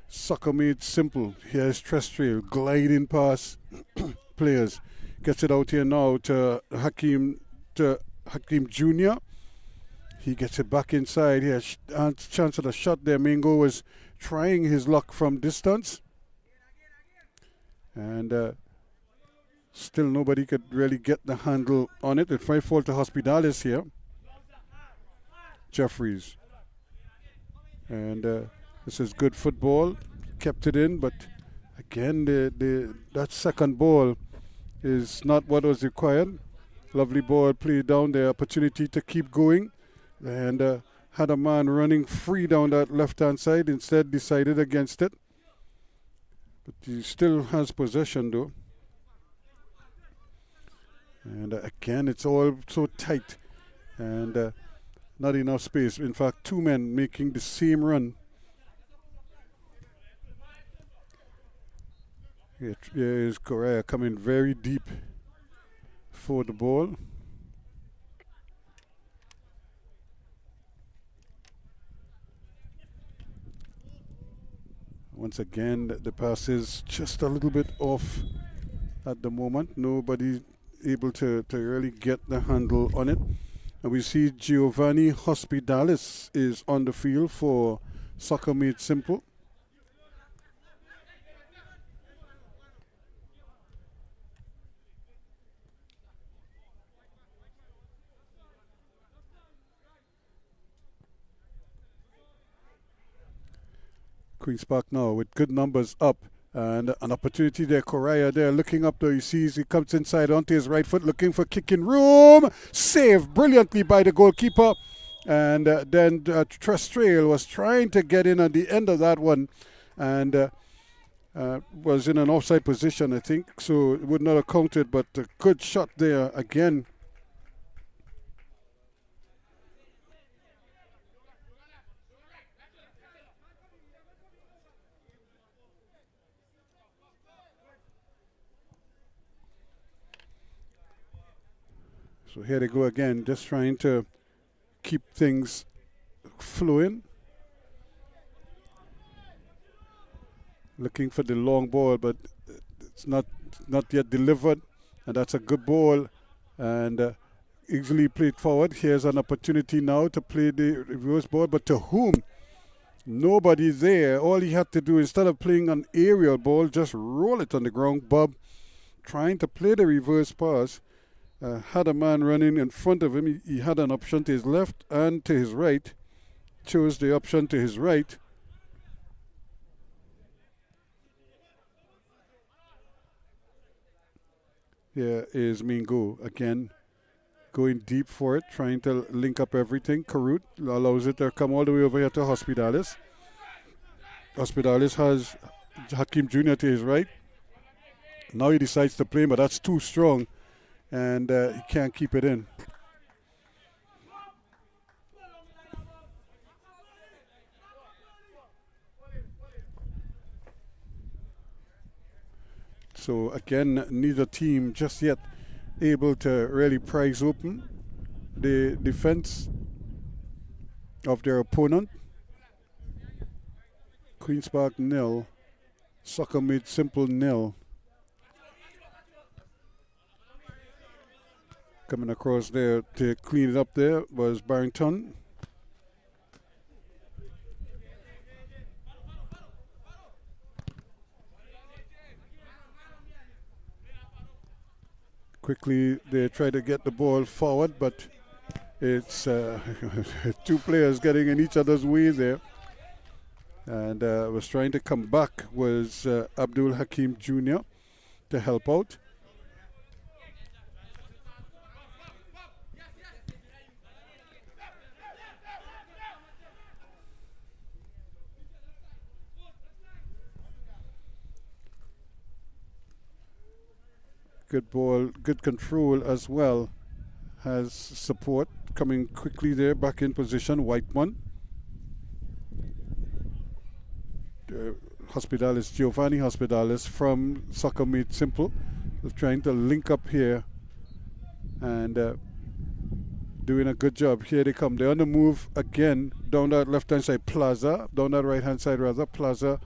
Soccer Made Simple. Here's Trestrail gliding past players. Gets it out here now to Hakeem Jr. He gets it back inside. He has a chance at a shot there. Mingo was trying his luck from distance. And still nobody could really get the handle on it. It might fall to Hospitalis here. Jeffries. And this is good football. Kept it in, but again, that second ball is not what was required. Lovely ball played down there. Opportunity to keep going. And had a man running free down that left-hand side. Instead, decided against it. But he still has possession, though. And again, it's all so tight. And not enough space. In fact, two men making the same run. Here is Correa coming very deep for the ball. Once again, the pass is just a little bit off at the moment. Nobody able to really get the handle on it. And we see Giovanni Hospitalis is on the field for Soccer Made Simple. Queen's Park now with good numbers up. And an opportunity there. Correa there looking up though. He sees he comes inside onto his right foot looking for kicking room. Saved brilliantly by the goalkeeper. And then Trestrail was trying to get in at the end of that one. And was in an offside position, I think. So it would not have counted. But a good shot there again. So here they go again, just trying to keep things flowing. Looking for the long ball, but it's not yet delivered. And that's a good ball. And easily played forward. Here's an opportunity now to play the reverse ball, but to whom? Nobody there. All he had to do, instead of playing an aerial ball, just roll it on the ground. Bob trying to play the reverse pass. Had a man running in front of him. He had an option to his left and to his right. Chose the option to his right. Here is Mingo again, going deep for it, trying to link up everything. Karut allows it to come all the way over here to Hospitalis. Hospitalis has Hakim Jr. to his right. Now he decides to play, but that's too strong. And he can't keep it in. So again, neither team just yet able to really prize open the defense of their opponent. Queen's Park 0, Soccer Made Simple 0. Coming across there to clean it up there was Barrington. Quickly they try to get the ball forward, but it's two players getting in each other's way there. And was trying to come back was Abdul Hakim Jr. to help out. Good ball, good control as well. Has support coming quickly there, back in position. Whiteman. Hospitalis, Giovanni Hospitalis from Soccer Made Simple. Trying to link up here and doing a good job. Here they come. They're on the move again down that left-hand side. Plaza, down that right-hand side rather. Plaza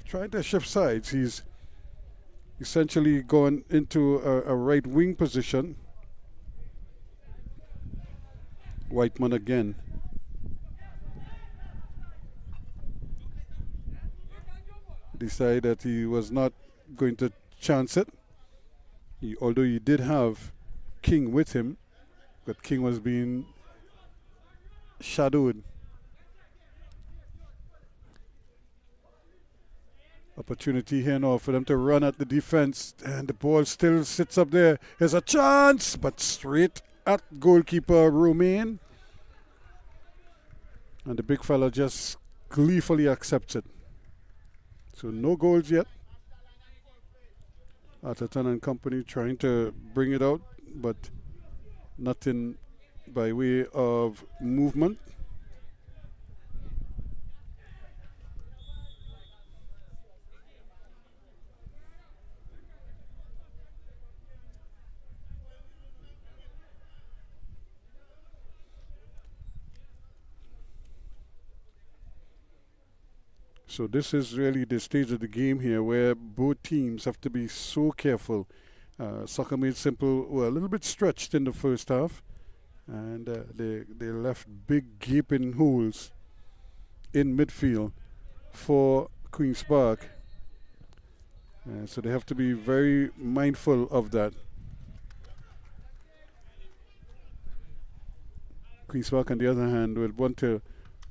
trying to shift sides. He's essentially going into a right wing position. Whiteman again. Decided that he was not going to chance it. Although he did have King with him, but King was being shadowed. Opportunity here now for them to run at the defense, and the ball still sits up there. There's a chance, but straight at goalkeeper Romain. And the big fella just gleefully accepts it. So no goals yet. Atherton and company trying to bring it out, but nothing by way of movement. So this is really the stage of the game here where both teams have to be so careful. Soccer Made Simple were a little bit stretched in the first half, and they left big gaping holes in midfield for Queen's Park. So they have to be very mindful of that. Queen's Park, on the other hand, will want to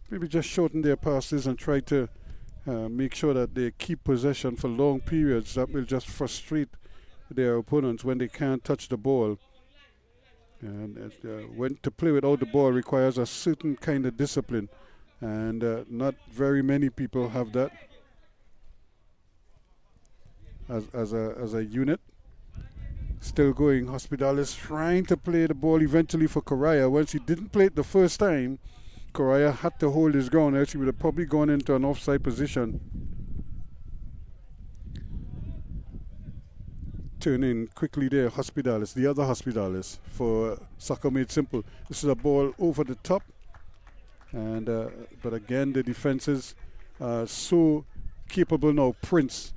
maybe just shorten their passes and try to make sure that they keep possession for long periods. That will just frustrate their opponents when they can't touch the ball. And when to play without the ball requires a certain kind of discipline, and not very many people have that as a unit. Still going, Hospital is trying to play the ball eventually for Correa. Once he didn't play it the first time, Correa had to hold his ground, else he would have probably gone into an offside position. Turning quickly there, Hospitalis, the other Hospitalis for Soccer Made Simple. This is a ball over the top, and but again the defenses are so capable now. Prince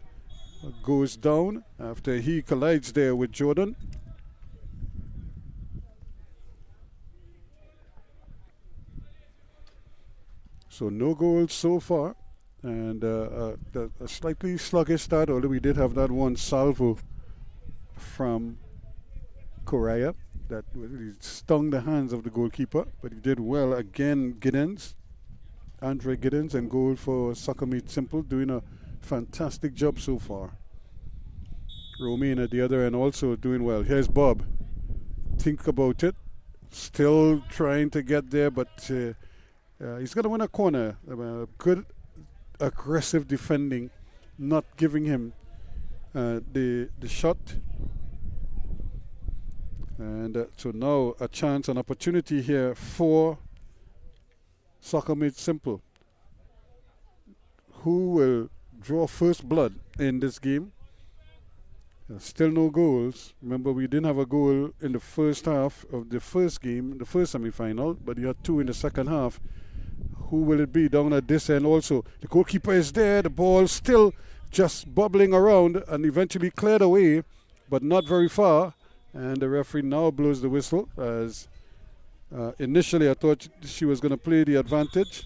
goes down after he collides there with Jordan. So no goals so far, and a slightly sluggish start, although we did have that one salvo from Correa that really stung the hands of the goalkeeper, but he did well again. Giddens, Andre Giddens, and goal for Soccer Made Simple, doing a fantastic job so far. Romain at the other end also doing well. Here's Bob. Think about it. Still trying to get there, but he's going to win a corner. Good aggressive defending, not giving him the shot. And so now a chance, an opportunity here for Soccer Made Simple. Who will draw first blood in this game? Still no goals. Remember, we didn't have a goal in the first half of the first game, the first semi-final, but you had two in the second half. Who will it be down at this end also? The goalkeeper is there, the ball still just bubbling around and eventually cleared away, but not very far. And the referee now blows the whistle, as initially I thought she was going to play the advantage.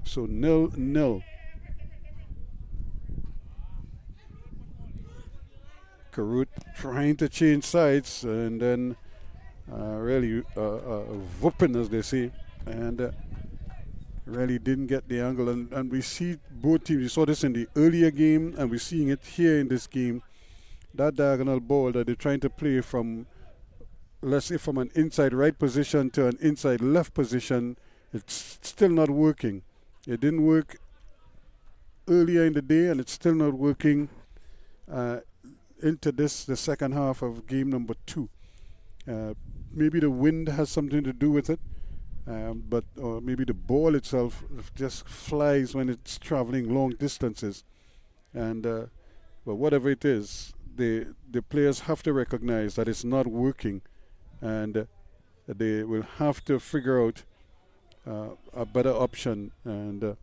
So 0-0. Karut trying to change sides, and then really whooping, as they say, and really didn't get the angle. And we see both teams. We saw this in the earlier game, and we're seeing it here in this game. That diagonal ball that they're trying to play from, let's say, from an inside right position to an inside left position, it's still not working. It didn't work earlier in the day, and it's still not working into the second half of game number 2. Maybe the wind has something to do with it, but maybe the ball itself just flies when it's traveling long distances. And but whatever it is, the players have to recognize that it's not working, and they will have to figure out a better option, and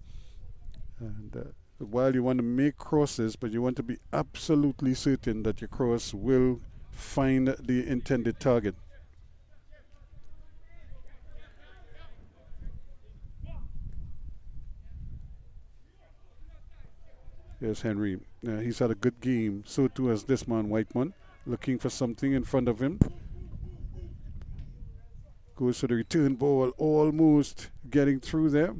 while you want to make crosses, but you want to be absolutely certain that your cross will find the intended target. Here's Henry. He's had a good game. So too has this man, Whiteman, looking for something in front of him. Goes for the return ball, almost getting through there.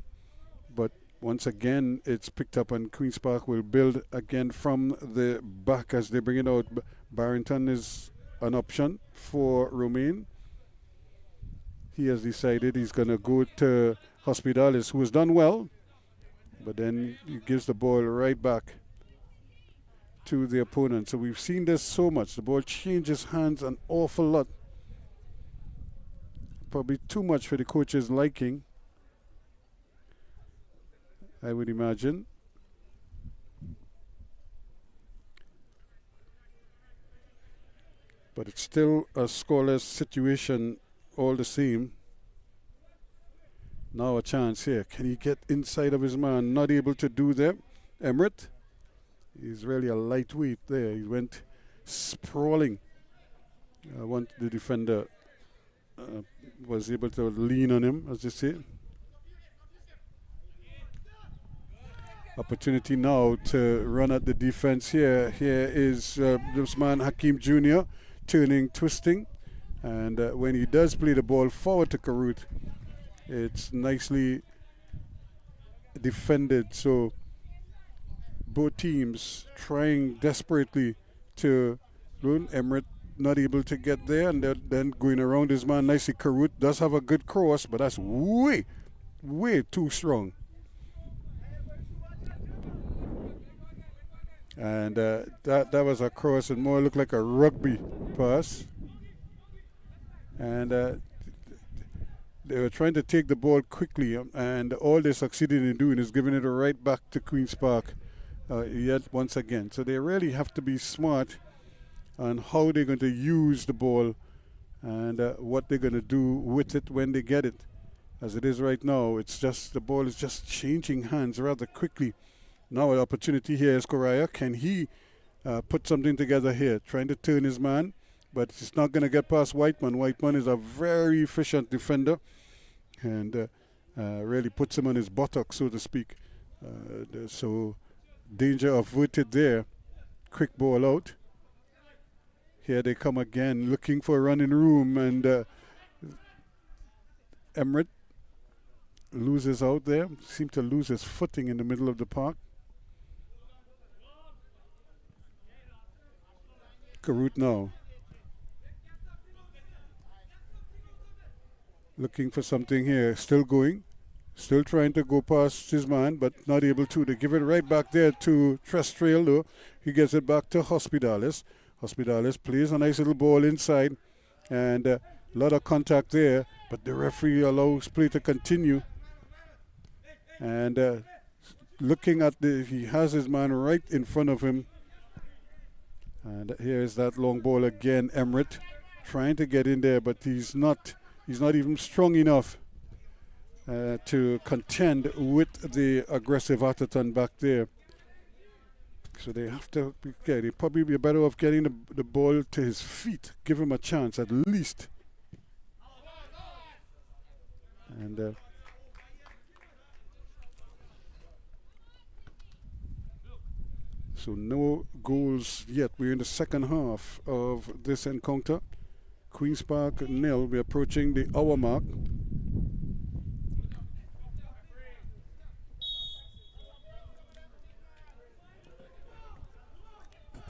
But once again, it's picked up, and Queen's Park will build again from the back as they bring it out. Barrington is an option for Romain. He has decided he's going to go to Hospitalis, who has done well. But then he gives the ball right back to the opponent. So we've seen this so much. The ball changes hands an awful lot. Probably too much for the coach's liking, I would imagine. But it's still a scoreless situation all the same. Now a chance here. Can he get inside of his man? Not able to do that. Emmerich, he's really a lightweight there. He went sprawling. The defender was able to lean on him, as they say. Opportunity now to run at the defense here. Here is this man, Hakeem Jr., turning, twisting. And when he does play the ball forward to Karut, it's nicely defended. So both teams trying desperately to run. Emmerich not able to get there, and then going around his man nicely. Karut does have a good cross, but that's way too strong. And that was a cross, and more looked like a rugby pass. And they were trying to take the ball quickly, and all they succeeded in doing is giving it right back to Queen's Park yet once again. So they really have to be smart on how they're going to use the ball and what they're going to do with it when they get it. As it is right now, it's just the ball is just changing hands rather quickly. Now an opportunity here is Correa. Can he put something together here? Trying to turn his man, but it's not going to get past Whiteman. Whiteman is a very efficient defender and really puts him on his buttocks, so to speak. So danger averted there. Quick ball out. Here they come again, looking for a running room, and Emmerich loses out there. Seemed to lose his footing in the middle of the park. Karut now. Looking for something here. Still going. Still trying to go past his man, but not able to. They give it right back there to Trestrail, though. He gets it back to Hospitalis. Hospitalis plays a nice little ball inside, and a lot of contact there, but the referee allows play to continue. And looking at he has his man right in front of him. And here's that long ball again. Emmerich trying to get in there, but he's not even strong enough to contend with the aggressive Atherton back there. So they have to they probably be better off getting the ball to his feet. Give him a chance at least. And so no goals yet. We're in the second half of this encounter. Queen's Park 0. We're approaching the hour mark.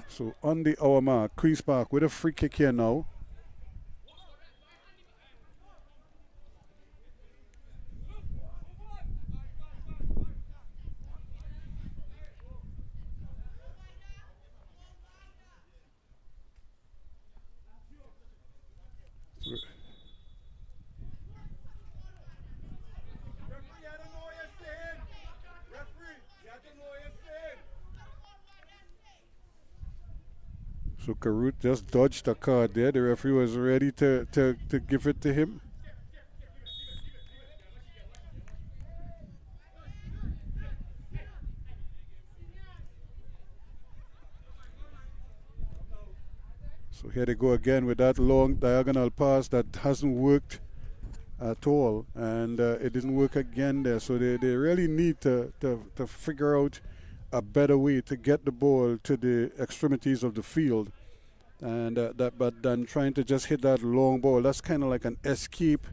So on the hour mark, Queen's Park with a free kick here now. So Karut just dodged a card there. The referee was ready to give it to him. So here they go again with that long diagonal pass that hasn't worked at all, and it didn't work again there. So they really need to figure out a better way to get the ball to the extremities of the field, and but then trying to just hit that long ball, that's kind of like an escape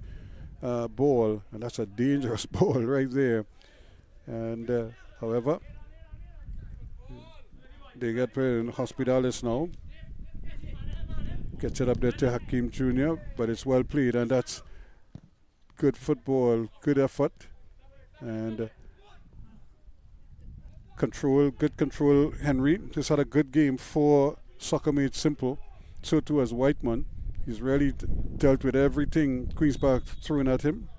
ball, and that's a dangerous ball right there. And however, they get played in Hospitalis now. Gets it up there to Hakeem Jr., but it's well played, and that's good football, good effort, and good control. Henry just had a good game for Soccer Made Simple. So too as Whiteman. He's really dealt with everything Queen's Park throwing at him.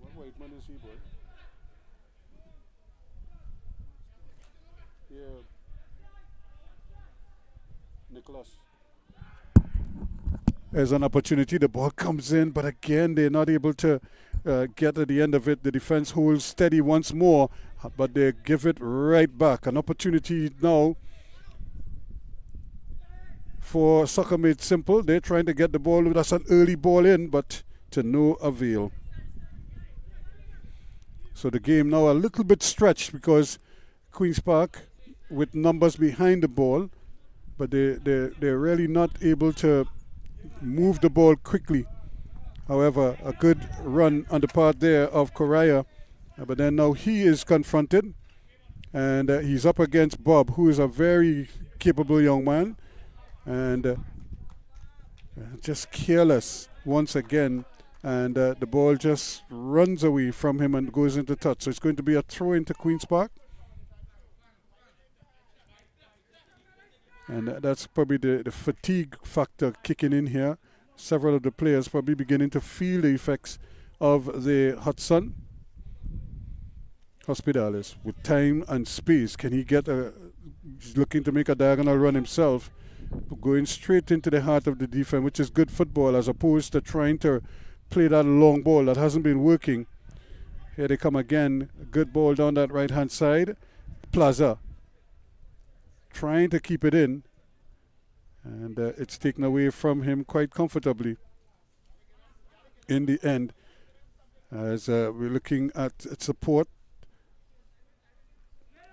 What Whiteman is he, boy? Yeah. Nicholas. There's an opportunity. The ball comes in, but again, they're not able to get at the end of it. The defense holds steady once more, but they give it right back. An opportunity now for Soccer Made Simple. They're trying to get the ball. That's an early ball in, but to no avail. So the game now a little bit stretched because Queen's Park with numbers behind the ball, but they're really not able to move the ball quickly. However, a good run on the part there of Correa, but then now he is confronted, and he's up against Bob, who is a very capable young man, and just careless once again, and the ball just runs away from him and goes into touch. So it's going to be a throw into Queen's Park. And that's probably the fatigue factor kicking in here. Several of the players probably beginning to feel the effects of the hot sun. Hospitalis with time and space. Can he get he's looking to make a diagonal run himself, going straight into the heart of the defense, which is good football as opposed to trying to play that long ball that hasn't been working. Here they come again. A good ball down that right hand side. Plaza trying to keep it in, and it's taken away from him quite comfortably in the end, as we're looking at support.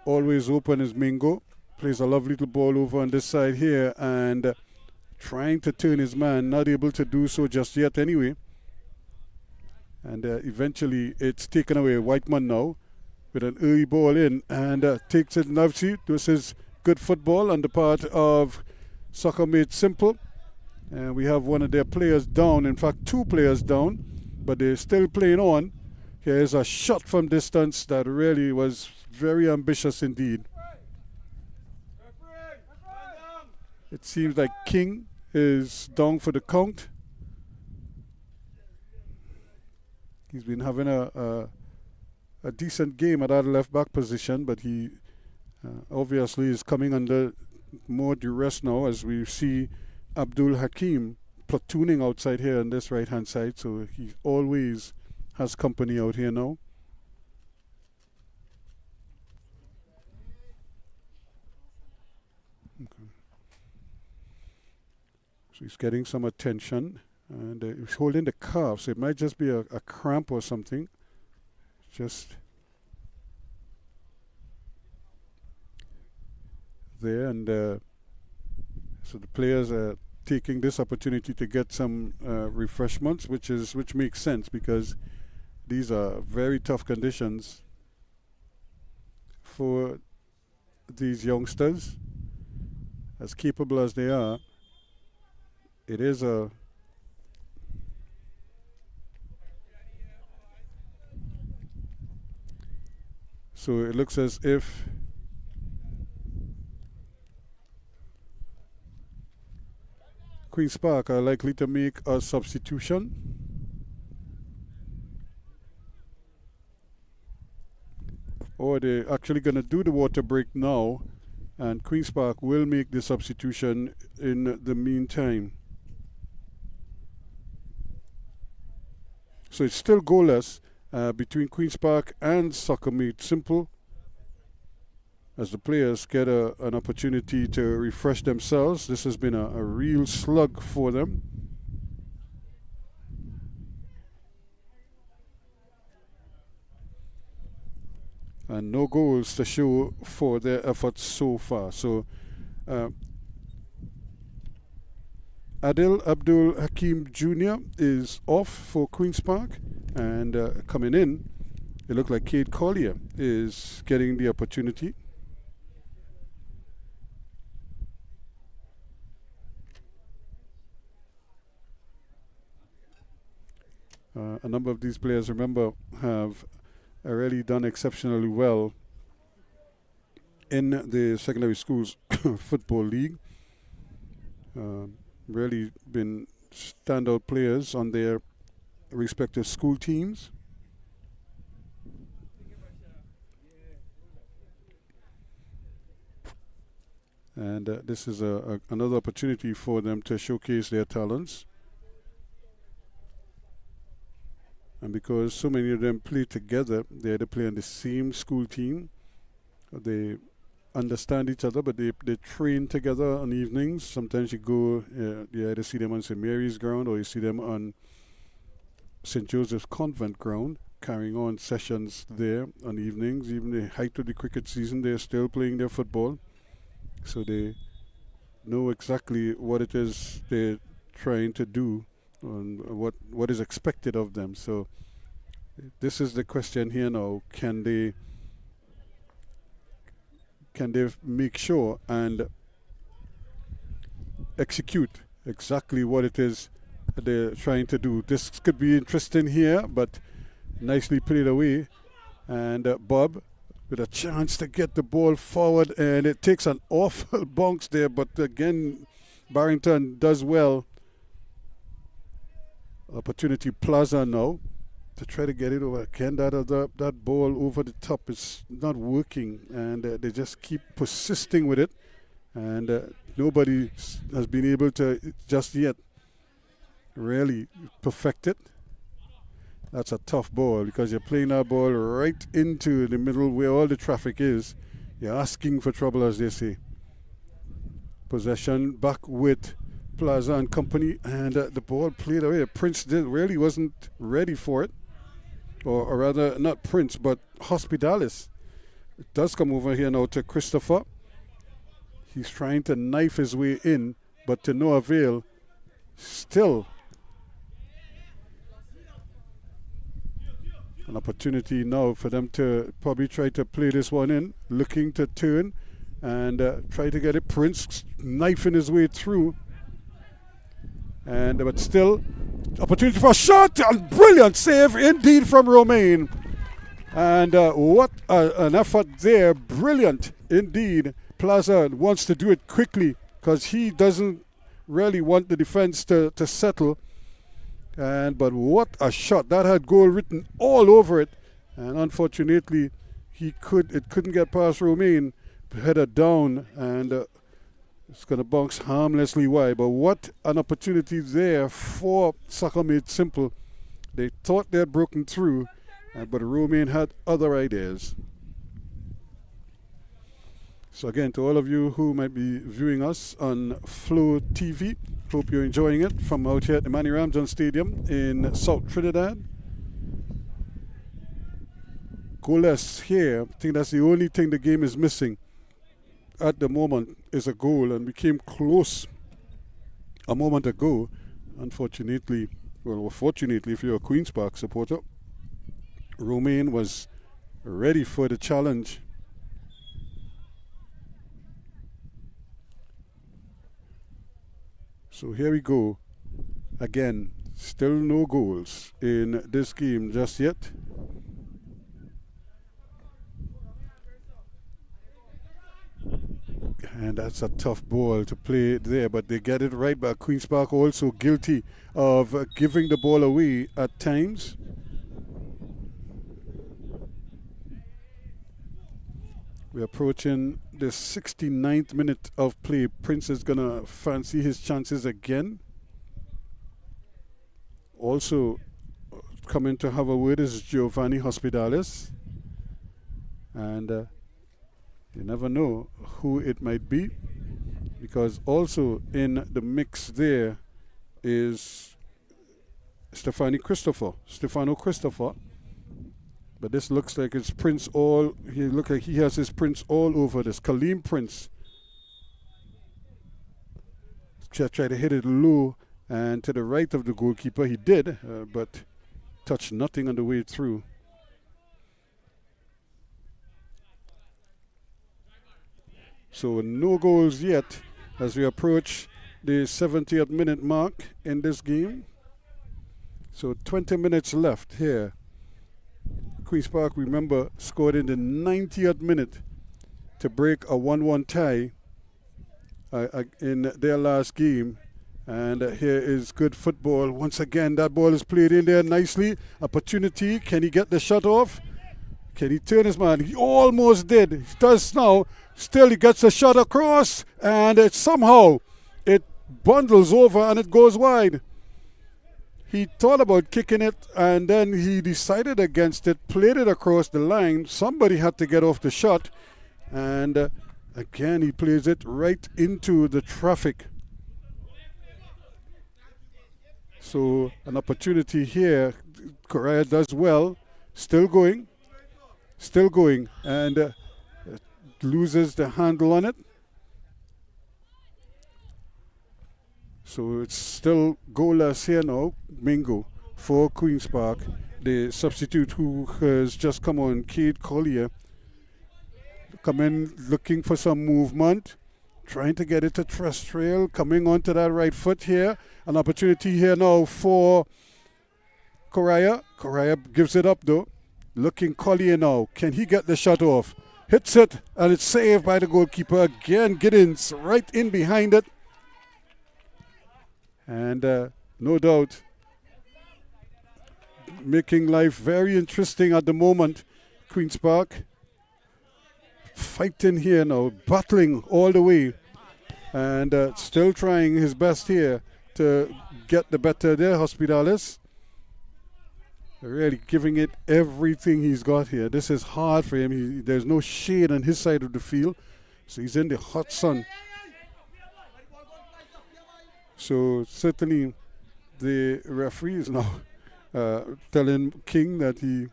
Always open is Mingo, plays a lovely little ball over on this side here, and trying to turn his man, not able to do so just yet anyway, and eventually it's taken away. Whiteman now with an early ball in, and takes it. Navsi, this is good football on the part of Soccer Made Simple. And we have one of their players down, in fact 2 players down, but they're still playing on. Here's a shot from distance that really was very ambitious indeed. It seems like King is down for the count. He's been having a decent game at that left back position, but he obviously is coming under more duress now as we see Abdul Hakim platooning outside here on this right hand side, so he always has company out here now. Okay. So he's getting some attention, and he's holding the calf, so it might just be a cramp or something. Just there, and so the players are taking this opportunity to get some refreshments, which makes sense because these are very tough conditions for these youngsters. As capable as they are, it is a so it looks as if Queen's Park are likely to make a substitution. Or they're actually going to do the water break now And Queen's Park will make the substitution in the meantime. So it's still goalless between Queen's Park and Soccer Made Simple, as the players get an opportunity to refresh themselves. This has been a real slug for them. And no goals to show for their efforts so far. So Adil Abdul Hakim Jr. is off for Queen's Park, and coming in, it looked like Cade Collier is getting the opportunity. A number of these players, remember, have really done exceptionally well in the secondary schools football league. Really been standout players on their respective school teams. And this is another opportunity for them to showcase their talents. And because so many of them play together, they either play on the same school team, they understand each other, but they train together on evenings. Sometimes you go, you either see them on St. Mary's ground or you see them on St. Joseph's Convent ground, carrying on sessions there on evenings. Even the height of the cricket season, they're still playing their football. So they know exactly what it is they're trying to do and what is expected of them. So this is the question here now. Can they make sure and execute exactly what it is they're trying to do? This could be interesting here, but nicely played away. And Bob with a chance to get the ball forward, and it takes an awful bounce there, but again, Barrington does well. Opportunity Plaza now to try to get it over. Again, that ball over the top is not working, and they just keep persisting with it, and nobody has been able to just yet really perfect it. That's a tough ball because you're playing that ball right into the middle where all the traffic is. You're asking for trouble, as they say. Possession back with Plaza and company, and the ball played away. Prince really wasn't ready for it, or rather not Prince, but Hospitalis. It does come over here now to Christopher. He's trying to knife his way in, but to no avail. Still an opportunity now for them to probably try to play this one in, looking to turn and try to get it. Prince knifing his way through. But still, opportunity for a shot, and brilliant save indeed from Romain. And what an effort there, brilliant indeed. Plaza wants to do it quickly because he doesn't really want the defense to settle. But what a shot, that had goal written all over it. And unfortunately, it couldn't get past Romain. Header down, and it's going to bounce harmlessly wide. But what an opportunity there for Soccer Made Simple. They thought they had broken through, but Romain had other ideas. So again, to all of you who might be viewing us on Flow TV, hope you're enjoying it from out here at the Manny Ramjohn Stadium in South Trinidad. Goalless here. I think that's the only thing the game is missing at the moment is a goal, and we came close a moment ago. Unfortunately, well, fortunately if you're a Queen's Park supporter, Romain was ready for the challenge. So here we go. Again, still no goals in this game just yet. And that's a tough ball to play there, but they get it right. But Queen's Park also guilty of giving the ball away at times. We're approaching the 69th minute of play. Prince is going to fancy his chances again. Also coming to have a word is Giovanni Hospitalis. And you never know who it might be, because also in the mix there is Stefano Christopher. But this looks like it's Prince all. He looks like he has his Prince all over this. Kaleem Prince. Tried to hit it low and to the right of the goalkeeper. He did, but touched nothing on the way through. So no goals yet as we approach the 70th minute mark in this game. So 20 minutes left here. Queen's Park, remember, scored in the 90th minute to break a 1-1 tie in their last game. And here is good football. Once again, that ball is played in there nicely. Opportunity. Can he get the shot off? Can he turn his man? He almost did. He does now. Still, he gets the shot across. And somehow it bundles over and it goes wide. He thought about kicking it, and then he decided against it, played it across the line. Somebody had to get off the shot. And again, he plays it right into the traffic. So an opportunity here. Correa does well. Still going. And loses the handle on it. So it's still goalless here now. Mingo for Queen's Park. The substitute who has just come on, Cade Collier, come in looking for some movement, trying to get it to Terrestrial, coming onto that right foot here. An opportunity here now for Correa. Correa gives it up though. Looking Collier now. Can he get the shot off? Hits it, and it's saved by the goalkeeper. Again, Giddens right in behind it. And no doubt making life very interesting at the moment. Queen's Park fighting here now, battling all the way, and still trying his best here to get the better there. Hospitalis really giving it everything he's got here. This is hard for him. There's no shade on his side of the field, so he's in the hot sun. So certainly the referee is now telling King that he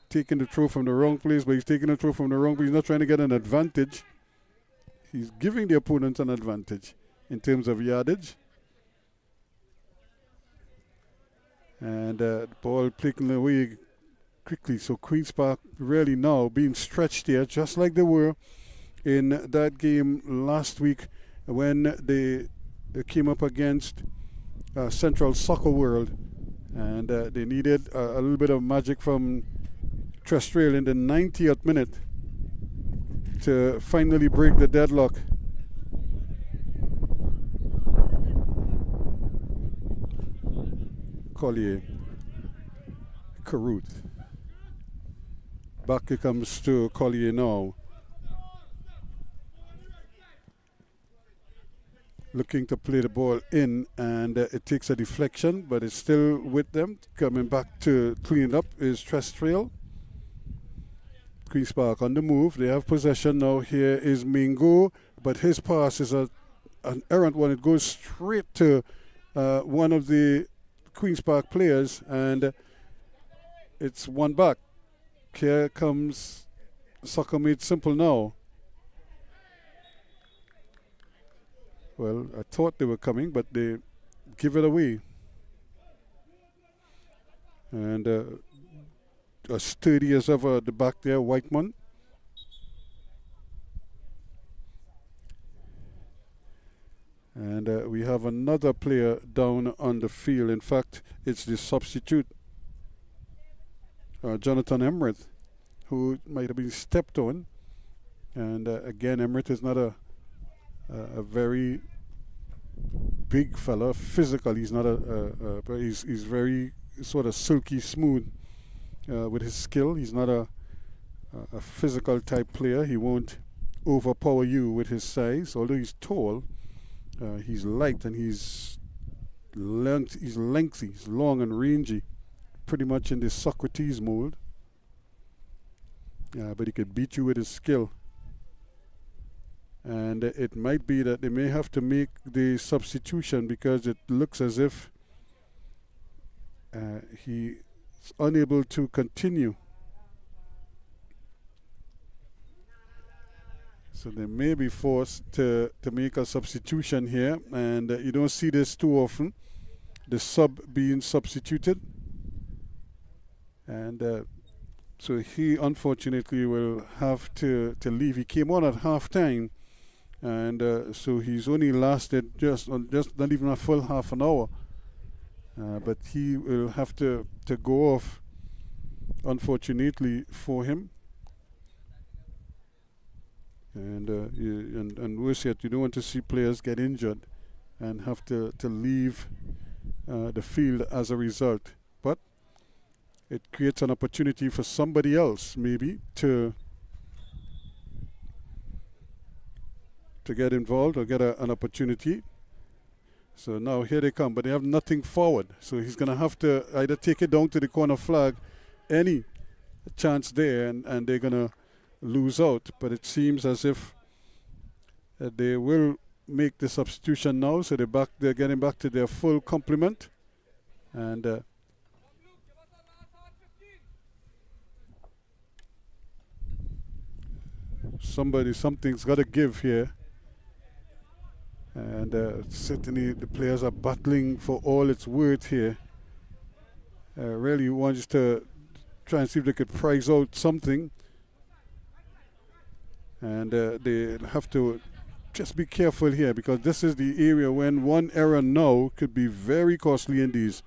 taking the throw from the wrong place, but he's taking the throw from the wrong place. He's not trying to get an advantage. He's giving the opponent an advantage in terms of yardage. And the ball taken away quickly. So Queen's Park really now being stretched here, just like they were in that game last week when they came up against Central Soccer World, and they needed a little bit of magic from Terrestrial in the 90th minute to finally break the deadlock. Collier, Carruth. Back it comes to Collier now. Looking to play the ball in, and it takes a deflection, but it's still with them. Coming back to clean it up is Terrestrial. Queen's Park on the move. They have possession now. Here is Mingo, but his pass is an errant one. It goes straight to one of the Queen's Park players, and it's one back. Here comes Soccer Made Simple now. Well, I thought they were coming, but they give it away. And as sturdy as ever at the back there, Whiteman. And we have another player down on the field. In fact, it's the substitute, Jonathan Emmerich, who might have been stepped on. And again, Emmerich is not a very big fella. Physical, he's not but he's very sort of silky smooth with his skill. He's not a a physical type player. He won't overpower you with his size. Although he's tall, he's light and he's lengthy, he's long and rangy, pretty much in the Socrates mold. But he could beat you with his skill. And it might be that they may have to make the substitution because it looks as if he's unable to continue. So they may be forced to make a substitution here, and you don't see this too often, the sub being substituted. And so he unfortunately will have to leave. He came on at half-time, and so he's only lasted just not even a full half an hour. But he will have to go off, unfortunately for him. And worse yet, you don't want to see players get injured and have to leave the field as a result. But it creates an opportunity for somebody else maybe to get involved or get an opportunity. So now here they come, but they have nothing forward. So he's going to have to either take it down to the corner flag, any chance there, and they're going to lose out. But it seems as if they will make the substitution now, so they're getting back to their full complement. And something's got to give here. And certainly the players are battling for all it's worth here. Really wants to try and see if they could prize out something. And they have to just be careful here, because this is the area when one error now could be very costly in these.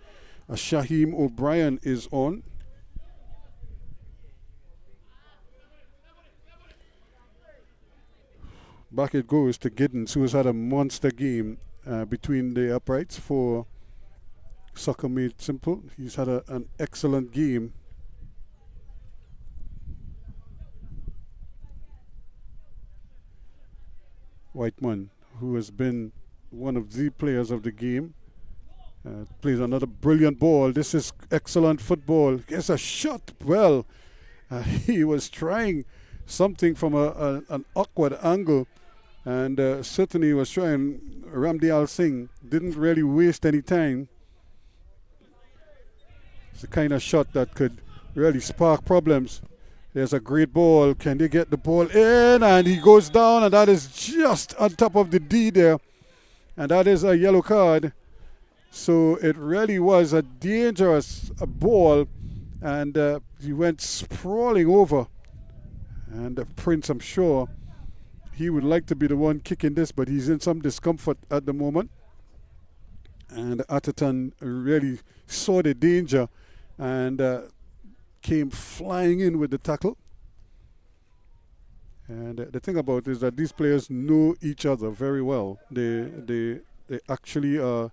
Shaheem O'Brien is on. Back it goes to Giddens, who has had a monster game between the uprights for Soccer Made Simple. He's had an excellent game. Whiteman, who has been one of the players of the game, plays another brilliant ball. This is excellent football. Gets a shot. Well, he was trying something from an awkward angle. And certainly was trying. Ramdial Singh didn't really waste any time. It's the kind of shot that could really spark problems. There's a great ball. Can they get the ball in? And he goes down, and that is just on top of the D there. And that is a yellow card. So it really was a dangerous ball. And he went sprawling over. And Prince, I'm sure, he would like to be the one kicking this, but he's in some discomfort at the moment. And Atherton really saw the danger and came flying in with the tackle. And the thing about it is that these players know each other very well. They actually are.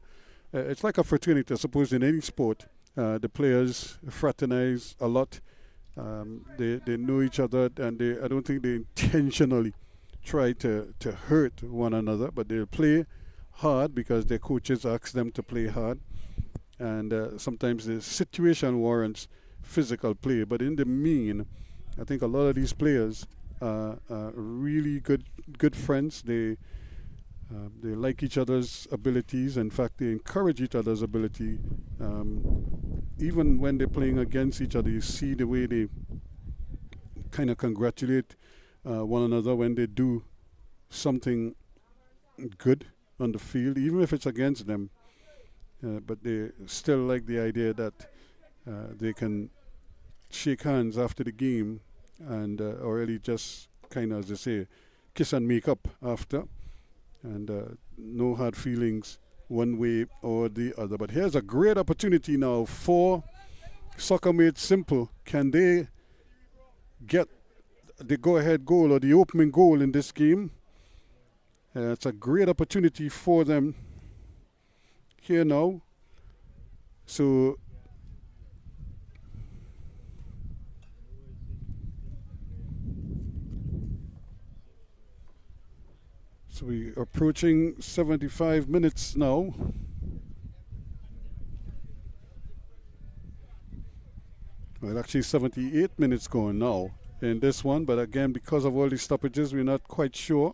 It's like a fraternity, I suppose, in any sport. The players fraternize a lot. They know each other, and I don't think they intentionally try to hurt one another, but they'll play hard because their coaches ask them to play hard. And sometimes the situation warrants physical play, but in the mean, I think a lot of these players are really good friends. They like each other's abilities. In fact, they encourage each other's ability. Even when they're playing against each other, you see the way they kind of congratulate one another when they do something good on the field, even if it's against them. But they still like the idea that they can shake hands after the game and or really just kind of, as they say, kiss and make up after. And no hard feelings one way or the other. But here's a great opportunity now for Soccer Made Simple. Can they get the go-ahead goal or the opening goal in this game? It's a great opportunity for them here now. So So we are approaching 75 minutes now. Well, actually 78 minutes going now in this one, but again, because of all these stoppages, we're not quite sure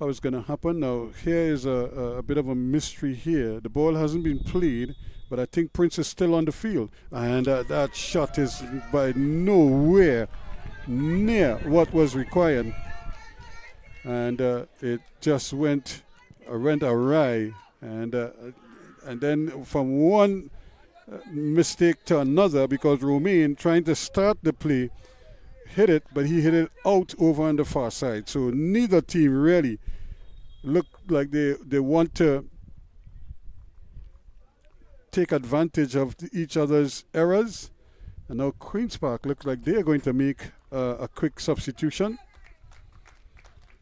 how it's going to happen. Now, here is a bit of a mystery here. The ball hasn't been played, but I think Prince is still on the field. And that shot is by nowhere near what was required. And it just went awry. And then from one mistake to another, because Romain, trying to start the play, hit it, but he hit it out over on the far side. So neither team really look like they want to take advantage of each other's errors. And now Queen's Park looks like they are going to make a quick substitution.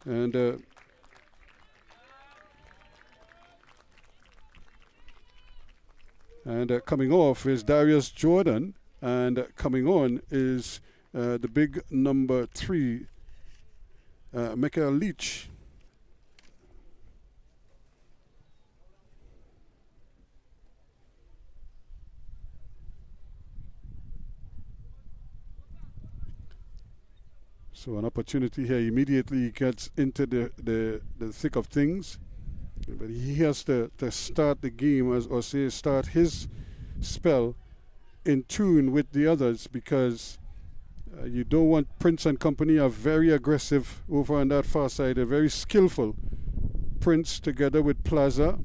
And coming off is Darius Jordan, and coming on is the big number 3, Michael Leach. So an opportunity here, immediately gets into the thick of things. But he has to start the game, start his spell in tune with the others, because you don't want Prince and company are very aggressive over on that far side. They're very skillful. Prince together with Plaza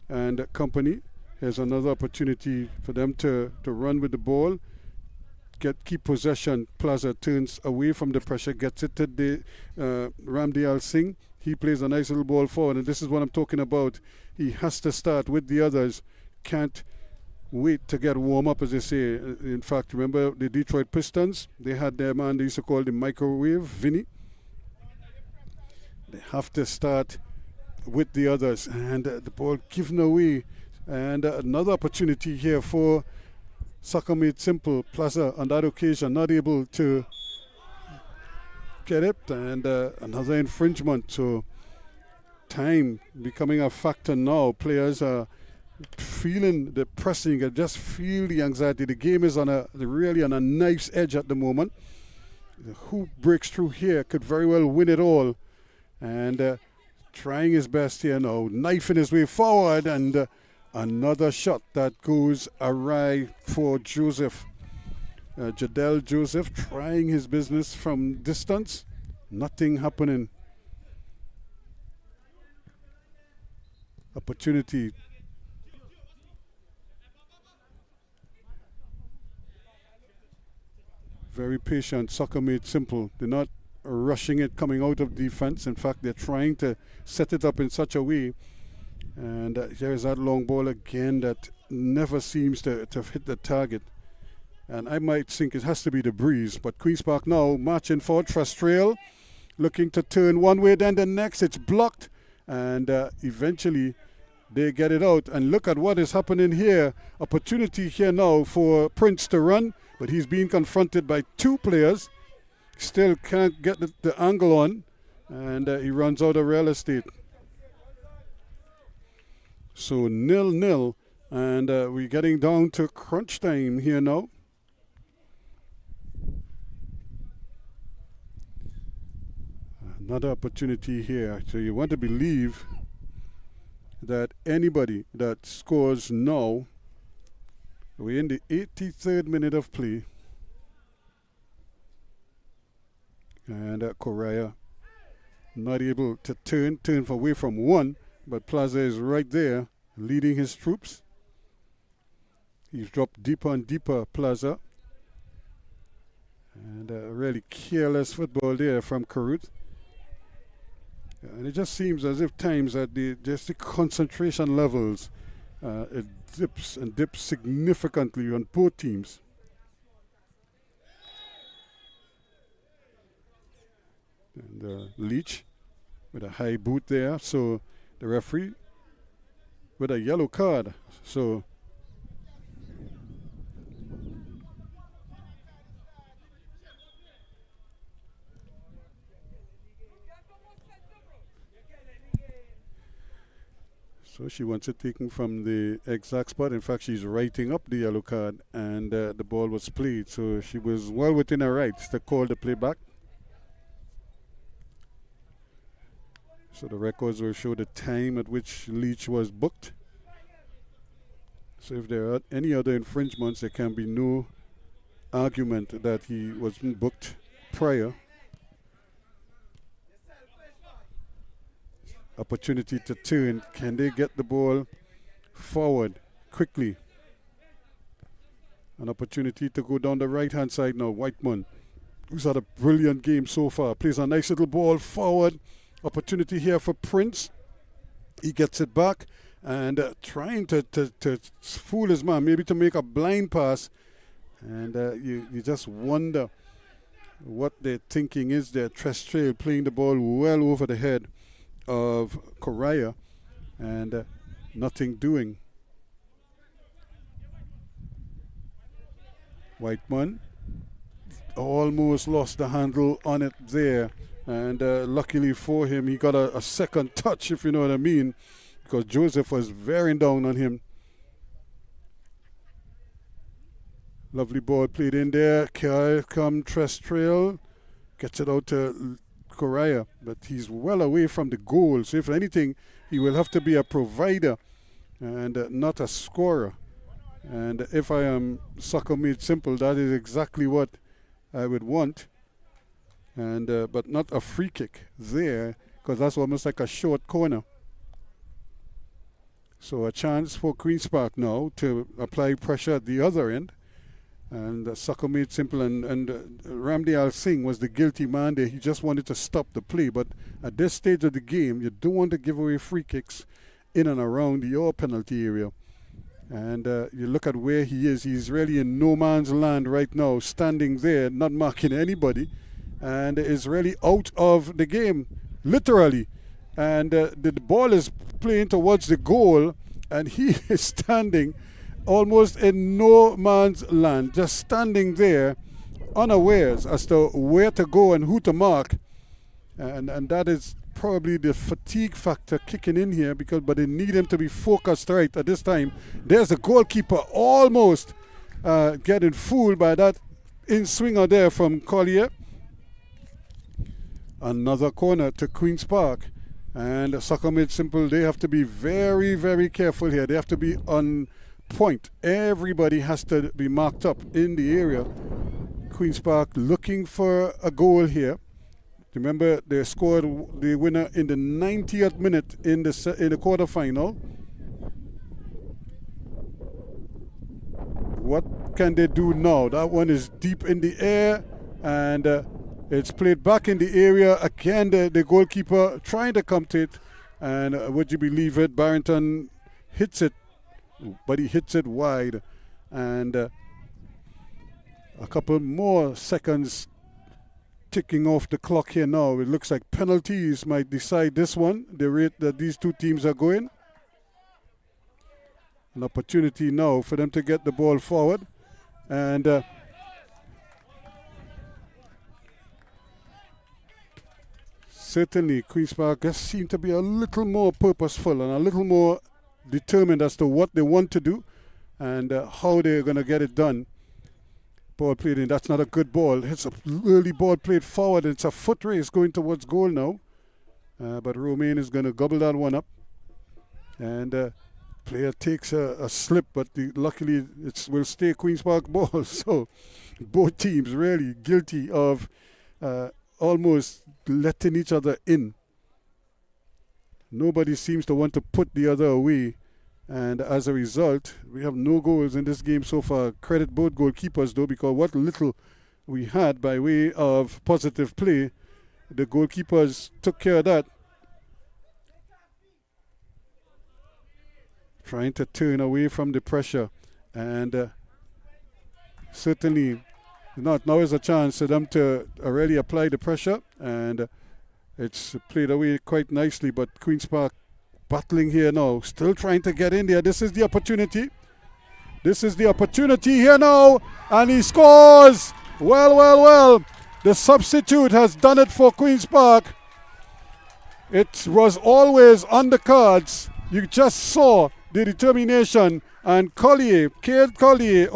and company. Here's another opportunity for them to run with the ball. Keep possession. Plaza turns away from the pressure, gets it to the Ramdial Singh. He plays a nice little ball forward, and this is what I'm talking about. He has to start with the others. Can't wait to get warm up, as they say. In fact, remember the Detroit Pistons? They had their man they used to call the microwave, Vinny. They have to start with the others, and the ball given away. And another opportunity here for Soccer Made Simple. Plaza on that occasion not able to get it, and another infringement. So time becoming a factor now. Players are feeling the pressing, and just feel the anxiety. The game is really on a nice edge at the moment. Who breaks through here could very well win it all, and trying his best here now, knifing his way forward, and another shot that goes awry for Joseph. Jadel Joseph trying his business from distance. Nothing happening. Opportunity. Very patient. Soccer Made Simple. They're not rushing it coming out of defense. In fact, they're trying to set it up in such a way. And here's that long ball again that never seems to hit the target. And I might think it has to be the breeze. But Queen's Park now marching forward. Trastrel looking to turn one way, then the next. It's blocked. And eventually they get it out. And look at what is happening here. Opportunity here now for Prince to run. But he's being confronted by 2 players. Still can't get the angle on. And he runs out of real estate. So 0-0, and we're getting down to crunch time here now. Another opportunity here. So you want to believe that anybody that scores now, we're in the 83rd minute of play, and Correa not able to turn away from one. But Plaza is right there, leading his troops. He's dropped deeper and deeper, Plaza. And really careless football there from Karut. And it just seems as if times that the concentration levels, it dips significantly on both teams. And Leach with a high boot there, so the referee with a yellow card. So So she wants it taken from the exact spot. In fact, she's writing up the yellow card, and the ball was played. So she was well within her rights to call the play back. So the records will show the time at which Leach was booked. So if there are any other infringements, there can be no argument that he wasn't booked prior. Opportunity to turn. Can they get the ball forward quickly? An opportunity to go down the right hand side now. Whiteman, who's had a brilliant game so far, plays a nice little ball forward. Opportunity here for Prince. He gets it back and trying to fool his man, maybe to make a blind pass. And you just wonder what their thinking is there. Trestrail playing the ball well over the head of Correa, and nothing doing. Whiteman almost lost the handle on it there, and luckily for him, he got a second touch, if you know what I mean, because Joseph was bearing down on him. Lovely ball played in there. Here come Trestrail, gets it out to Correa, but he's well away from the goal. So if anything, he will have to be a provider and not a scorer. And if I am Soccer Made Simple, that is exactly what I would want. And but not a free kick there, because that's almost like a short corner. So a chance for Queen's Park now to apply pressure at the other end. And Soccer Made Simple, and Ramdayal Singh was the guilty man there. He just wanted to stop the play. But at this stage of the game, you don't want to give away free kicks in and around your penalty area. And you look at where he is. He's really in no man's land right now, standing there, not marking anybody, and is really out of the game, literally. And the ball is playing towards the goal, and he is standing almost in no man's land, just standing there unawares as to where to go and who to mark. And that is probably the fatigue factor kicking in here, but they need him to be focused right at this time. There's the goalkeeper almost getting fooled by that in-swinger there from Collier. Another corner to Queen's Park. And Soccer Made Simple, they have to be very, very careful here. They have to be on point. Everybody has to be marked up in the area. Queen's Park looking for a goal here. Remember, they scored the winner in the 90th minute in the quarterfinal. What can they do now? That one is deep in the air, and it's played back in the area. Again, the goalkeeper trying to come to it, and would you believe it, Barrington hits it, but he hits it wide. And a couple more seconds ticking off the clock here now. It looks like penalties might decide this one, the rate that these two teams are going. An opportunity now for them to get the ball forward. And certainly Queen's Park just seem to be a little more purposeful and a little more determined as to what they want to do and how they're going to get it done. Ball played in. That's not a good ball. It's a early ball played forward. It's a foot race going towards goal now. But Romain is going to gobble that one up. And player takes a slip, but luckily it will stay Queen's Park ball. So both teams really guilty of almost letting each other in. Nobody seems to want to put the other away. And as a result, we have no goals in this game so far. Credit both goalkeepers, though, because what little we had by way of positive play, the goalkeepers took care of that. Trying to turn away from the pressure. And certainly, now is a chance for them to really apply the pressure. And it's played away quite nicely, but Queen's Park battling here now, still trying to get in there. This is the opportunity. This is the opportunity here now, and he scores. Well. The substitute has done it for Queen's Park. It was always on the cards You just saw the determination, and Cade Collier,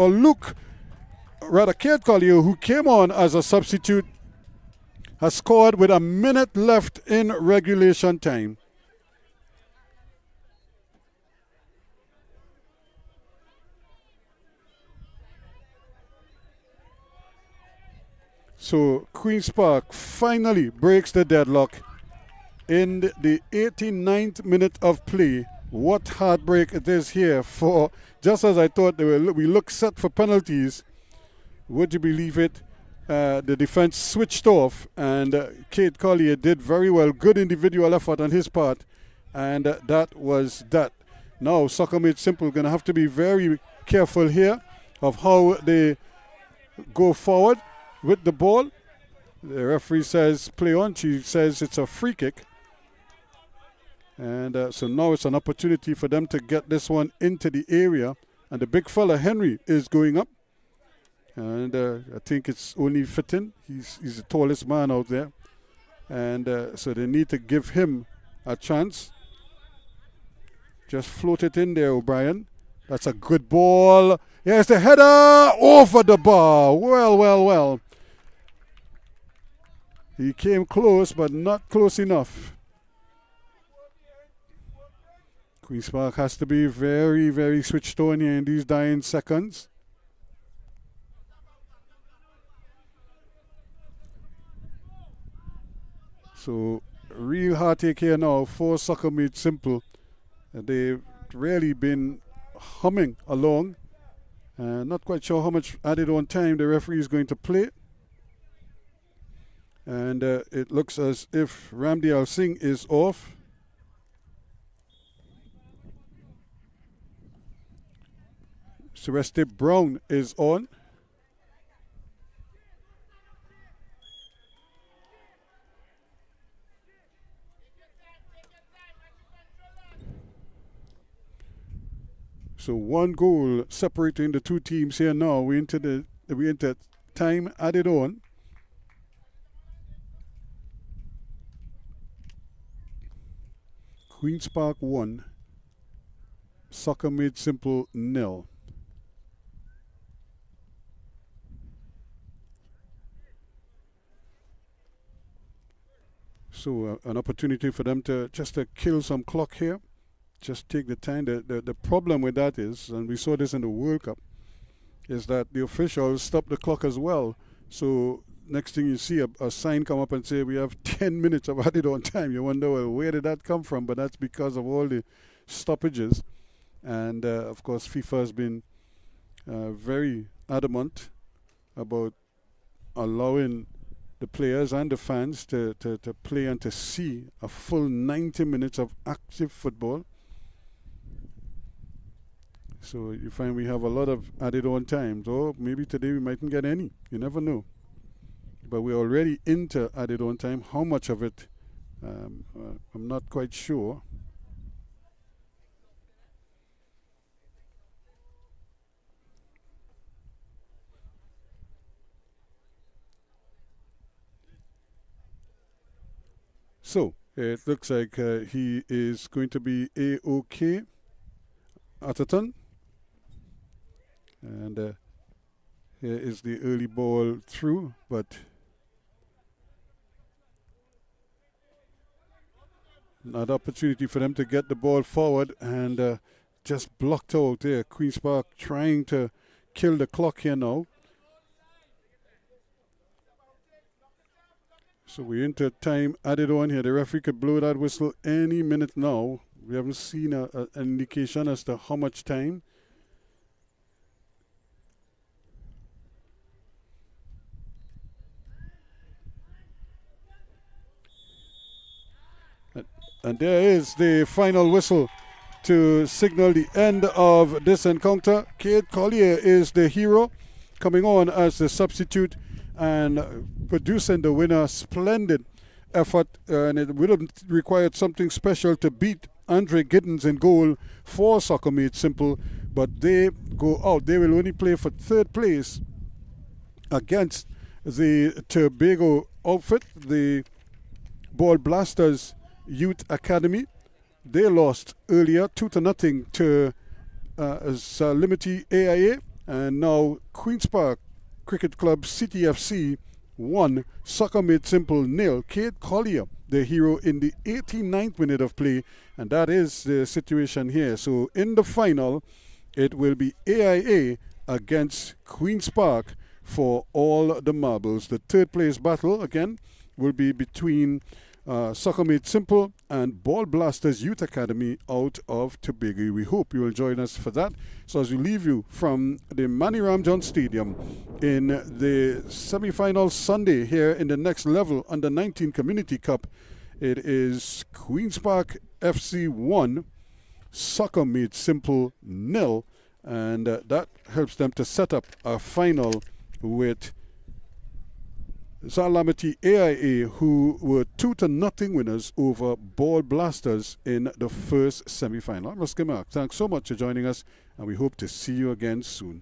who came on as a substitute, has scored with a minute left in regulation time. So Queen's Park finally breaks the deadlock in the 89th minute of play. What heartbreak it is here for, just as I thought we look set for penalties, would you believe it? The defense switched off, and Cade Collier did very well. Good individual effort on his part, and that was that. Now Soccer Made Simple going to have to be very careful here of how they go forward with the ball. The referee says play on. She says it's a free kick. And so now it's an opportunity for them to get this one into the area. And the big fella, Henry, is going up. And I think it's only fitting. He's the tallest man out there. And so they need to give him a chance. Just float it in there, O'Brien. That's a good ball. Here's the header over the bar. Well. He came close, but not close enough. Queen's Park has to be very, very switched on here in these dying seconds. So, real heartache here now for Soccer Made Simple. They've really been humming along. Not quite sure how much added on time the referee is going to play. And it looks as if Ramdial Singh is off. Celeste Brown is on. So one goal separating the two teams here now. We enter time added on. Queen's Park 1, Soccer Made Simple 0. So an opportunity for them to kill some clock here. Just take the time. The problem with that is, and we saw this in the World Cup, is that the officials stop the clock as well. So next thing you see a sign come up and say we have 10 minutes of added on time. You wonder, well, where did that come from? But that's because of all the stoppages. And of course FIFA has been very adamant about allowing the players and the fans to play and to see a full 90 minutes of active football. So you find we have a lot of added on times, or maybe today we mightn't get any. You never know. But we're already into added on time. How much of it, I'm not quite sure. So it looks like he is going to be A-OK, Atherton. And here is the early ball through, but another opportunity for them to get the ball forward, and just blocked out there. Queen's Park trying to kill the clock here now. So we enter time added on here. The referee could blow that whistle any minute now. We haven't seen an indication as to how much time. And there is the final whistle to signal the end of this encounter. Cade Collier is the hero, coming on as the substitute and producing the winner. Splendid effort, and it would have required something special to beat Andre Giddens in goal for Soccer Made Simple, but they go out. They will only play for third place against the Tobago outfit, the Ball Blasters Youth Academy, They lost earlier 2-0 to Limity AIA, and now Queen's Park Cricket Club CTFC 1, Soccer Made Simple 0. Kate Collier, the hero in the 89th minute of play, and that is the situation here. So in the final, it will be AIA against Queen's Park for all the marbles. The third place battle, again, will be between Soccer Made Simple and Ball Blasters Youth Academy out of Tobago. We hope you will join us for that. So as we leave you from the Manny Ramjohn Stadium in the semi-final Sunday here in the next level under 19 Community Cup, it is Queen's Park FC 1, Soccer Made Simple 0, and that helps them to set up a final with Zalamity AIA, who were 2-0 winners over Ball Blasters in the first semi-final. I'm Rusky Mark. Thanks so much for joining us, and we hope to see you again soon.